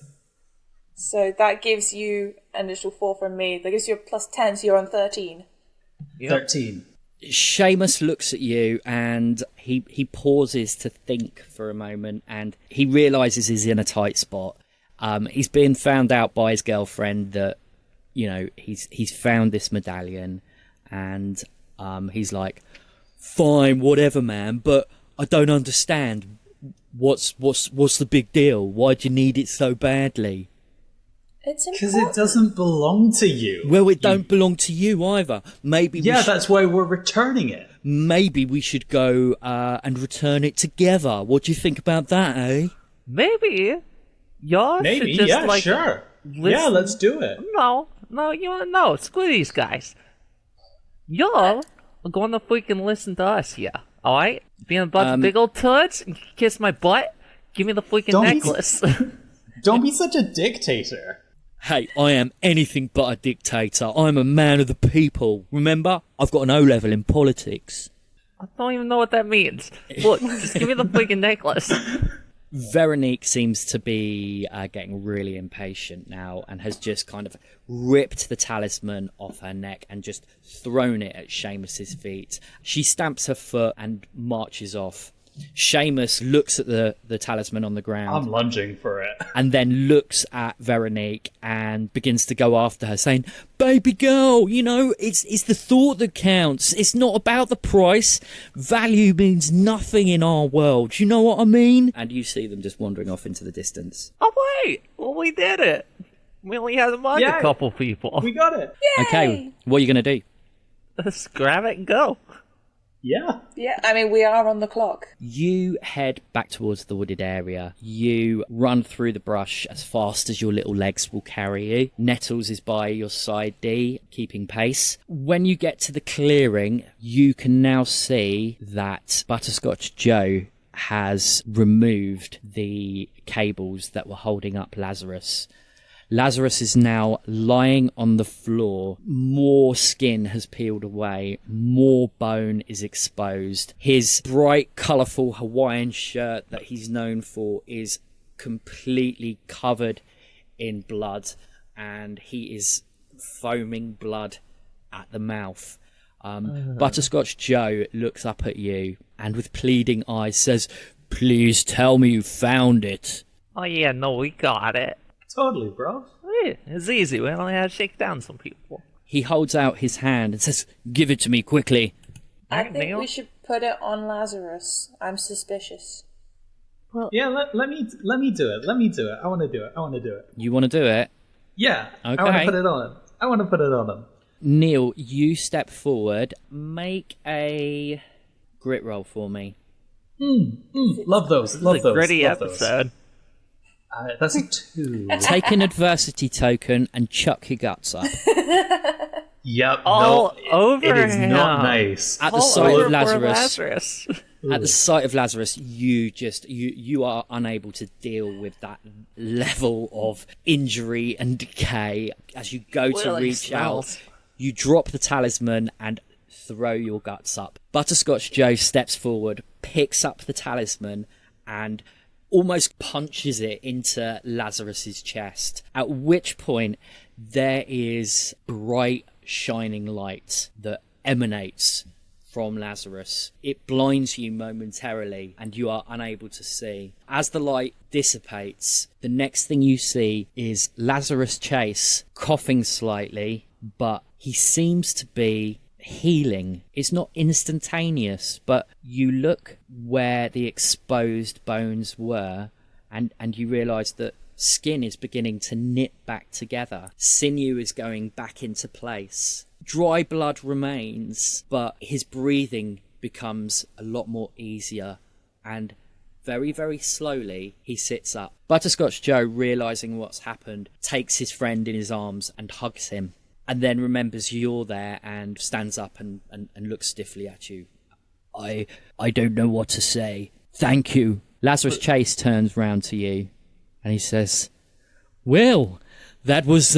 So that gives you an additional 4 from me. That gives you a plus 10, so you're on 13. 13. Seamus looks at you and he pauses to think for a moment, and he realises he's in a tight spot. He's been found out by his girlfriend that, you know, he's found this medallion, and he's like, fine, whatever, man, but I don't understand. What's the big deal? Why do you need it so badly? It's Because important. it doesn't belong to you. Well, it don't belong to you either. Maybe That's why we're returning it. maybe we should go and return it together. What do you think about that, eh? Maybe. Y'all Maybe, should just, yeah, like, sure. listen. Yeah, let's do it. No, you wanna know? Screw these guys. Y'all are gonna freaking listen to us here, alright? Being a bunch of big old turds and kiss my butt? Give me the freaking Don't be- necklace. Don't be such a dictator. Hey, I am anything but a dictator. I'm a man of the people. Remember? I've got an O-level in politics. I don't even know what that means. Look, just give me the freaking necklace. Veronique seems to be getting really impatient now and has just kind of ripped the talisman off her neck and just thrown it at Seamus's feet. She stamps her foot and marches off. Seamus looks at the talisman on the ground. I'm lunging for it. And then looks at Veronique and begins to go after her, saying, baby girl, you know, it's the thought that counts. It's not about the price. Value means nothing in our world. You know what I mean? And you see them just wandering off into the distance. Oh, wait! Well, we did it! We only had to mind Yeah. a couple people. We got it. Okay, what are you going to do? Let's grab it and go. Yeah. Yeah, I mean, we are on the clock. You head back towards the wooded area. You run through the brush as fast as your little legs will carry you. Nettles is by your side, Dee, keeping pace. When you get to the clearing, you can now see that Butterscotch Joe has removed the cables that were holding up Lazarus. Lazarus is now lying on the floor. More skin has peeled away. More bone is exposed. His bright, colourful Hawaiian shirt that he's known for is completely covered in blood, and he is foaming blood at the mouth. Butterscotch Joe looks up at you and with pleading eyes says, please tell me you found it. Oh, yeah, no, we got it. Totally, bro. Yeah, it's easy. We only had to shake down some people. He holds out his hand and says, give it to me quickly. I Alright, think Neil. we should put it on Lazarus. I'm suspicious. Yeah, let me do it. Let me do it. I want to do it. You want to do it? Yeah. Okay. I want to put it on him. I want to put it on him. Neil, you step forward. Make a grit roll for me. Love those. This Love is a those. gritty love those. episode. That's a 2. Take an adversity token and chuck your guts up. Yep. All no, over it is him. not nice. At the All sight over of poor Lazarus, Lazarus. At the sight of Lazarus, you are unable to deal with that level of injury and decay. As you go to reach out, you drop the talisman and throw your guts up. Butterscotch Joe steps forward, picks up the talisman, and almost punches it into Lazarus's chest. At which point, there is bright, shining light that emanates from Lazarus. It blinds you momentarily and you are unable to see. As the light dissipates, the next thing you see is Lazarus Chase coughing slightly, but he seems to be healing. It's not instantaneous, but you look where the exposed bones were and you realise that skin is beginning to knit back together. Sinew is going back into place. Dry blood remains, but his breathing becomes a lot more easier, and very, very slowly he sits up. Butterscotch Joe, realising what's happened, takes his friend in his arms and hugs him, and then remembers you're there and stands up and looks stiffly at you. I don't know what to say. Thank you. Lazarus Chase turns round to you and he says, well, that was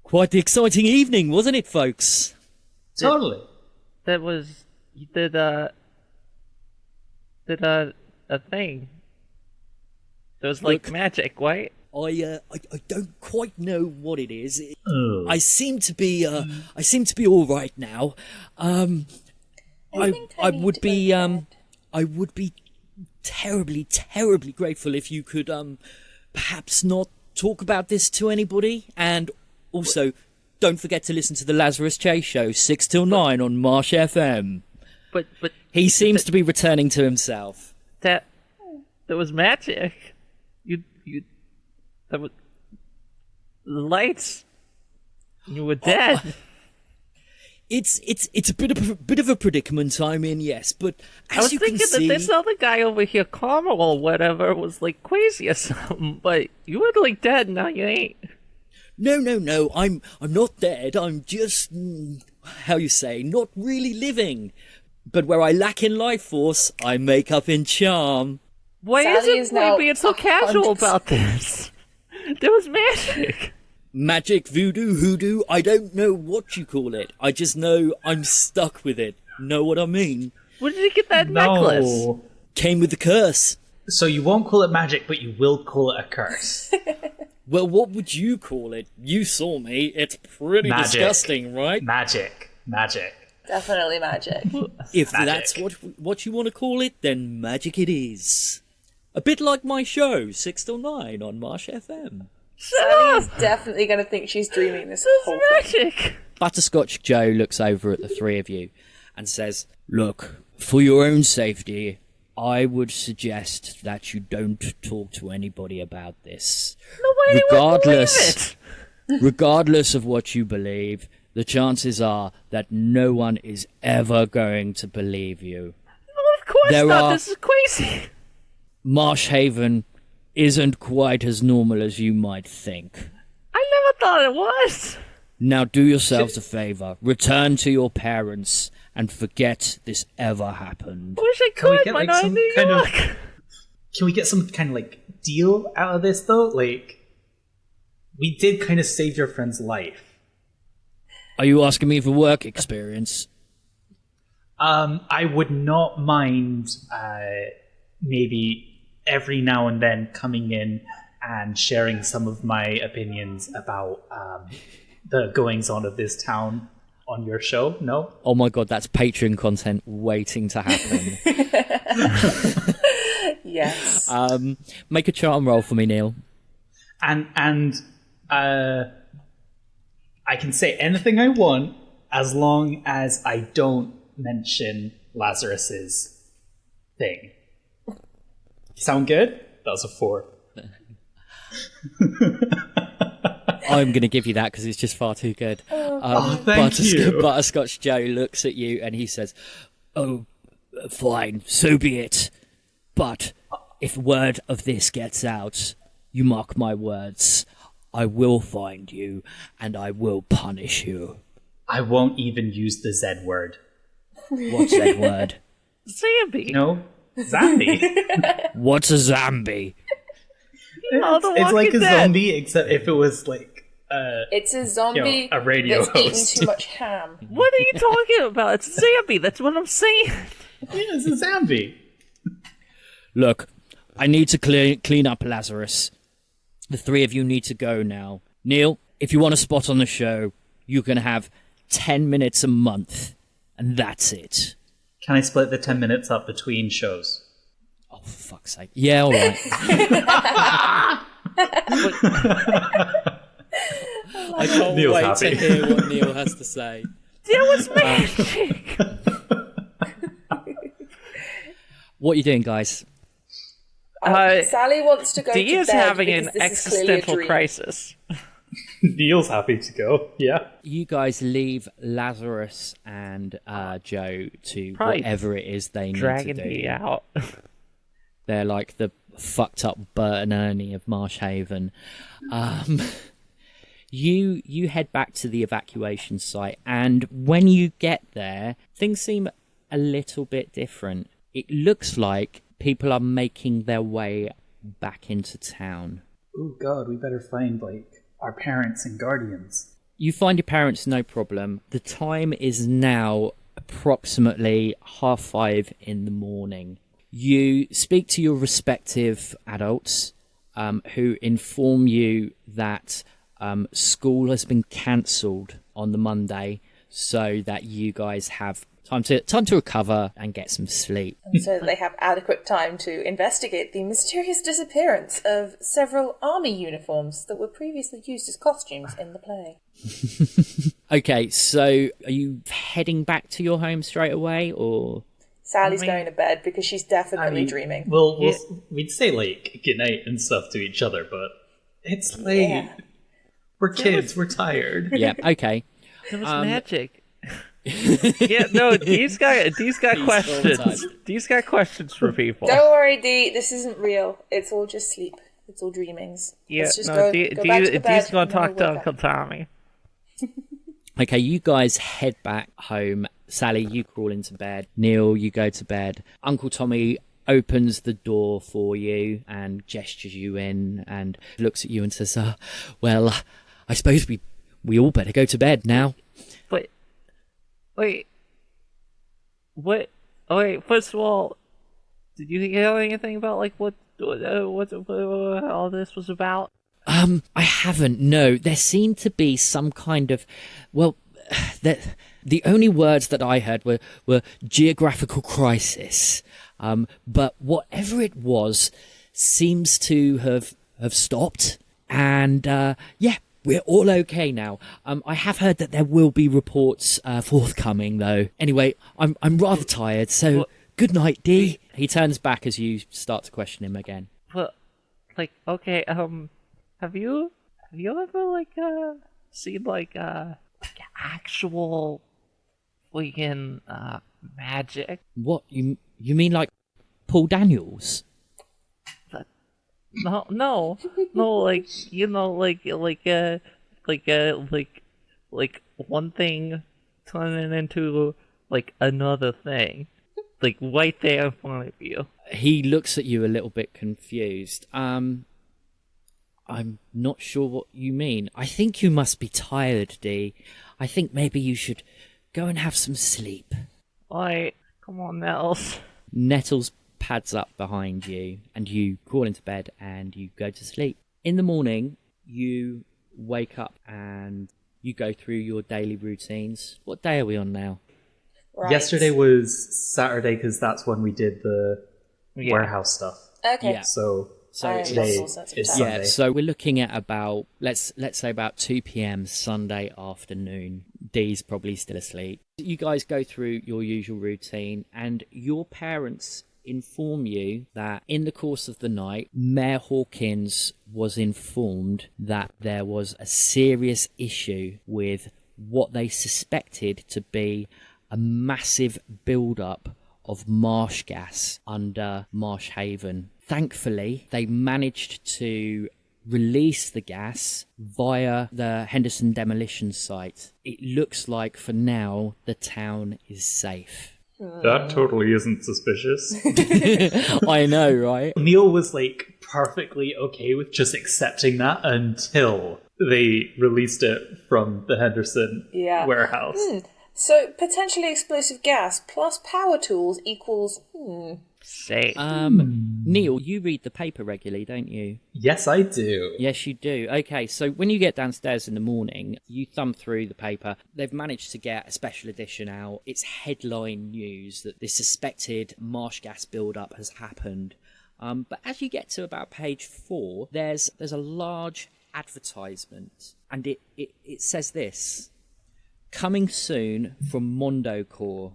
quite the exciting evening, wasn't it, folks? Totally. That was... You did a thing. There was like Look, magic, right? I don't quite know what it is. I seem to be all right now. I would be terribly, terribly grateful if you could perhaps not talk about this to anybody, and also don't forget to listen to the Lazarus Chase Show 6 till 9 on Marsh FM. But He seems to be returning to himself. that was magic. That was the lights. You were dead. It's a bit of a predicament I'm in, yes, but as I was you thinking can see, that this other guy over here, Carmel or whatever, was like crazy or something. But you were like dead, now you ain't. No, I'm not dead. I'm just how you say, not really living. But where I lack in life force, I make up in charm. Why Sally is is now being so casual 100%. about this? There was magic. Magic, voodoo, hoodoo, I don't know what you call it. I just know I'm stuck with it. Know what I mean? Where did you get that necklace? No. Came with the curse. So you won't call it magic, but you will call it a curse. Well, what would you call it? You saw me. It's pretty Magic. disgusting, right? Magic. Definitely magic. If Magic. that's what you want to call it, then magic it is. A bit like my show, 6 till 9 on Marsh FM. Sally is definitely going to think she's dreaming this whole thing. Magic. Butterscotch Joe looks over at the three of you and says, look, for your own safety, I would suggest that you don't talk to anybody about this. Nobody would believe it. Regardless of what you believe, the chances are that no one is ever going to believe you. No, of course There not. are- This is crazy. Marsh Haven isn't quite as normal as you might think. I never thought it was. Now do yourselves a favour. Return to your parents and forget this ever happened. I wish I Can we could, get but like not in some New kind York. of? Can we get some kind of like deal out of this though? Like, we did kind of save your friend's life. Are you asking me for work experience? I would not mind maybe every now and then coming in and sharing some of my opinions about the goings on of this town on your show. No? Oh my god, that's Patreon content waiting to happen. Yes. Make a charm roll for me, Neil. And I can say anything I want as long as I don't mention Lazarus's thing. Sound good? That was a 4. I'm going to give you that because it's just far too good. Thank you. Butterscotch Joe looks at you and he says, oh, fine, so be it. But if word of this gets out, you mark my words, I will find you and I will punish you. I won't even use the Z word. What's that word? Zombie. No, zombie. What's a zombie? Oh, The It's like Walking a Dead. zombie, except if it was like It's a zombie a radio that's eaten host. too much ham. What are you talking about? It's a zombie. That's what I'm saying. Yeah, it's a zombie. Look, I need to clean up Lazarus. The three of you need to go now. Neil, if you want a spot on the show, you can have 10 minutes a month, and that's it. Can I split the 10 minutes up between shows? Oh, for fuck's sake. Yeah, all right. I can't Neil's wait happy. to hear what Neil has to say. That was magic. What are you doing, guys? Sally wants to go Dee to is bed having because an this is clearly a existential dream. crisis. Neil's happy to go. Yeah. You guys leave Lazarus and Joe to Probably whatever it is they need Dragging to do. Dee out. They're like the fucked up Bert and Ernie of Marshhaven. You head back to the evacuation site, and when you get there, things seem a little bit different. It looks like people are making their way back into town. Oh god, we better find like our parents and guardians. You find your parents, no problem. The time is now approximately 5:30 in the morning. You speak to your respective adults who inform you that school has been cancelled on the Monday so that you guys have time to recover and get some sleep. And so that they have adequate time to investigate the mysterious disappearance of several army uniforms that were previously used as costumes in the play. Okay, so are you heading back to your home straight away, or...? Sally's going to bed because she's definitely dreaming. Well, we'd say like goodnight and stuff to each other, but it's late. Yeah. We're kids. We're tired. Yeah, okay. It was magic. Yeah, no, Dee's got questions. Dee's got questions for people. Don't worry, Dee. This isn't real. It's all just sleep. It's all dreamings. Yeah, Let's just no, go Dee, back to the bed. Dee's gonna and then talk to we'll Uncle wake up. Tommy. Okay, you guys head back home. Sally, you crawl into bed. Neil, you go to bed. Uncle Tommy opens the door for you and gestures you in and looks at you and says, well, I suppose we all better go to bed now. But wait, what? Oh, wait, first of all, did you hear anything about like what all this was about? I haven't, no. There seemed to be some kind of, well, the only words that I heard were geographical crisis. But whatever it was seems to have stopped. And, yeah, we're all okay now. I have heard that there will be reports forthcoming, though. Anyway, I'm rather tired, so good night, Dee. He turns back as you start to question him again. But like, okay, have you ever like seen like actual freaking magic? What, you mean like Paul Daniels? No, like you know, like one thing turning into like another thing, like right there in front of you. He looks at you a little bit confused. I'm not sure what you mean. I think you must be tired, Dee. I think maybe you should go and have some sleep. Like, come on, Nels. Nettles pads up behind you, and you crawl into bed and you go to sleep. In the morning, you wake up and you go through your daily routines. What day are we on now? Right. Yesterday was Saturday because that's when we did the Yeah. warehouse stuff. Okay. Yeah. So I today lost all sense of is time. Sunday. Yeah, so we're looking at about, let's say about 2 p.m. Sunday afternoon. Dee's probably still asleep. You guys go through your usual routine, and your parents inform you that in the course of the night, Mayor Hawkins was informed that there was a serious issue with what they suspected to be a massive build-up of marsh gas under Marsh Haven. Thankfully, they managed to release the gas via the Henderson demolition site. It looks like for now the town is safe. That totally isn't suspicious. I know, right? Neil was like perfectly okay with just accepting that until they released it from the Henderson warehouse. So, potentially explosive gas plus power tools equals... Say. Neil, you read the paper regularly, don't you? Yes, I do. Yes, you do. Okay, so when you get downstairs in the morning, you thumb through the paper. They've managed to get a special edition out. It's headline news that this suspected marsh gas build-up has happened. But as you get to about page 4, there's a large advertisement, and it says this: coming soon from Mondo Corps,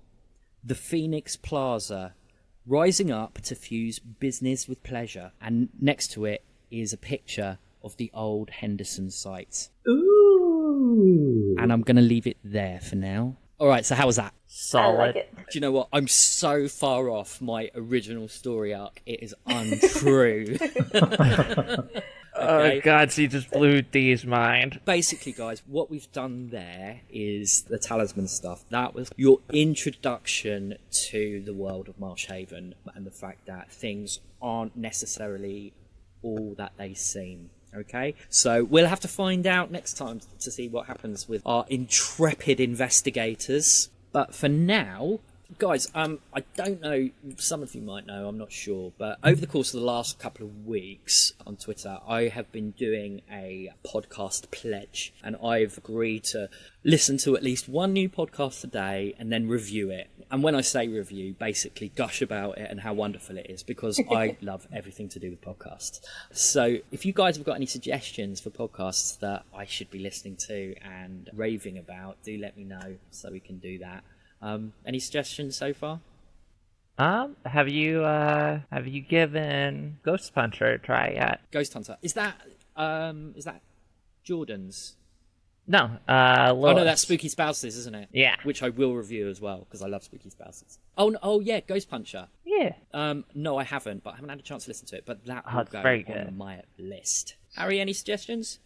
the Phoenix Plaza, rising up to fuse business with pleasure. And next to it is a picture of the old Henderson site. Ooh. And I'm going to leave it there for now. All right, so how was that? Solid. I like it. Do you know what? I'm so far off my original story arc. It is untrue. Oh, God, so you just blew Dee's mind. Basically, guys, what we've done there is the talisman stuff. That was your introduction to the world of Marshhaven and the fact that things aren't necessarily all that they seem. Okay, so we'll have to find out next time to see what happens with our intrepid investigators. But for now, guys, I don't know, some of you might know, I'm not sure, but over the course of the last couple of weeks on Twitter, I have been doing a podcast pledge, and I've agreed to listen to at least one new podcast a day and then review it. And when I say review, basically gush about it and how wonderful it is, because I love everything to do with podcasts. So if you guys have got any suggestions for podcasts that I should be listening to and raving about, do let me know so we can do that. Any suggestions so far? Have you given Ghost Puncher a try yet? Ghost Hunter. Is that Jordan's? No, Oh Lois. no, that's Spooky Spouses, isn't it? Yeah. Which I will review as well, because I love Spooky Spouses. Oh, no, oh yeah, Ghost Puncher. Yeah. No, I haven't, but I haven't had a chance to listen to it, but that will it's go very on good. my list. Harry, any suggestions?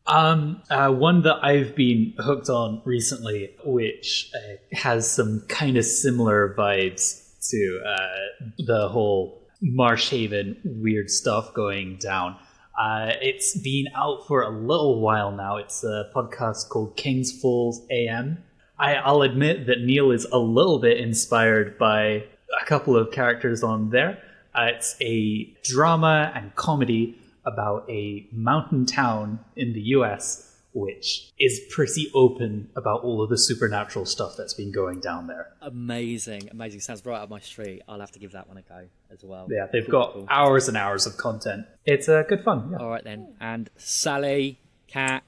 One that I've been hooked on recently, which has some kind of similar vibes to the whole Marshhaven weird stuff going down. It's been out for a little while now. It's a podcast called King's Falls AM. I'll admit that Neil is a little bit inspired by a couple of characters on there. It's a drama and comedy about a mountain town in the US, which is pretty open about all of the supernatural stuff that's been going down there. Amazing. Sounds right up my street. I'll have to give that one a go as well. Yeah, they've got hours and hours of content. It's good fun. Yeah. All right then. And Sally, Kat,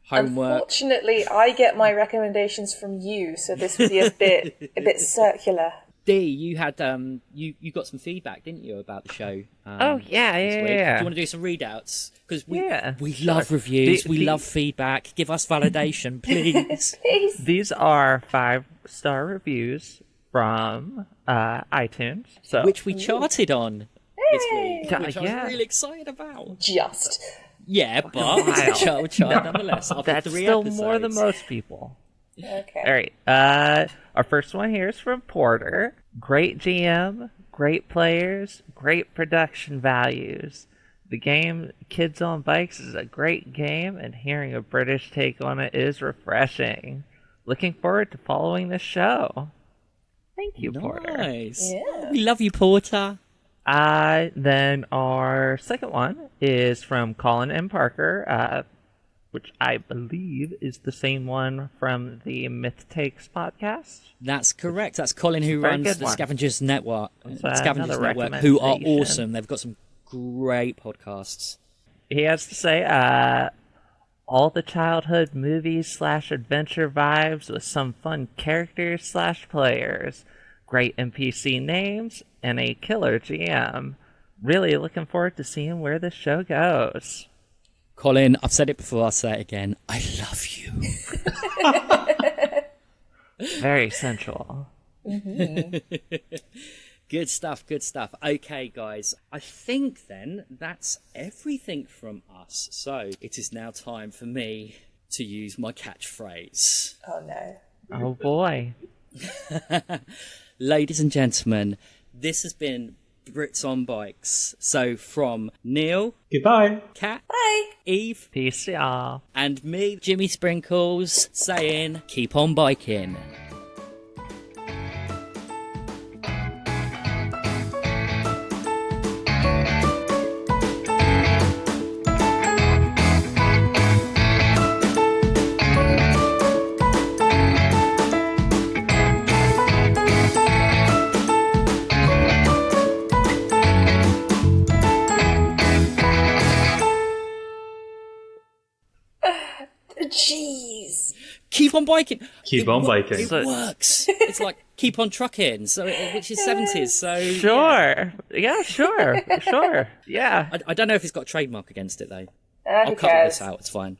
homework. Unfortunately, I get my recommendations from you, so this will be a bit circular. Dee, you had you got some feedback, didn't you, about the show? Oh yeah, this week. yeah. Do you want to do some readouts? Because we sure. love reviews, we The- love feedback. Give us validation, please. Please. These are 5-star reviews from iTunes. So Which we charted on this week, Yeah, which I yeah. was really excited about. Just. Yeah, but Wow. it's a chart nonetheless. After that's 3 still episodes. more than most people. Okay. All right. Our first one here is from Porter. Great GM, great players, great production values. The game Kids on Bikes is a great game, and hearing a British take on it is refreshing. Looking forward to following the show. Thank you, Porter. Nice. Yeah. We love you, Porter. Then our second one is from Colin M. Parker, which I believe is the same one from the Myth Takes podcast. That's correct. That's Colin, who Very runs good the one. Scavengers Network. Scavengers another Network, who are recommendation. awesome. They've got some great podcasts. He has to say, all the childhood movies / adventure vibes with some fun characters / players, great NPC names, and a killer GM. Really looking forward to seeing where this show goes. Colin, I've said it before, I'll say it again. I love you. Very sensual. Good stuff, good stuff. Okay, guys, I think then that's everything from us. So it is now time for me to use my catchphrase. Oh no. Oh boy. Ladies and gentlemen, this has been Brits on Bikes. So from Neil, Goodbye. Kat, Bye. Eve, Peace, y'all. and me, Jimmy Sprinkles, saying, keep on biking. Jeez. Keep on biking. Keep on biking. It works. It's like keep on trucking, so which is 70s. So Sure. Yeah, sure. Sure. Yeah. I don't know if it's got a trademark against it though. Who I'll cut all cares? this out. It's fine.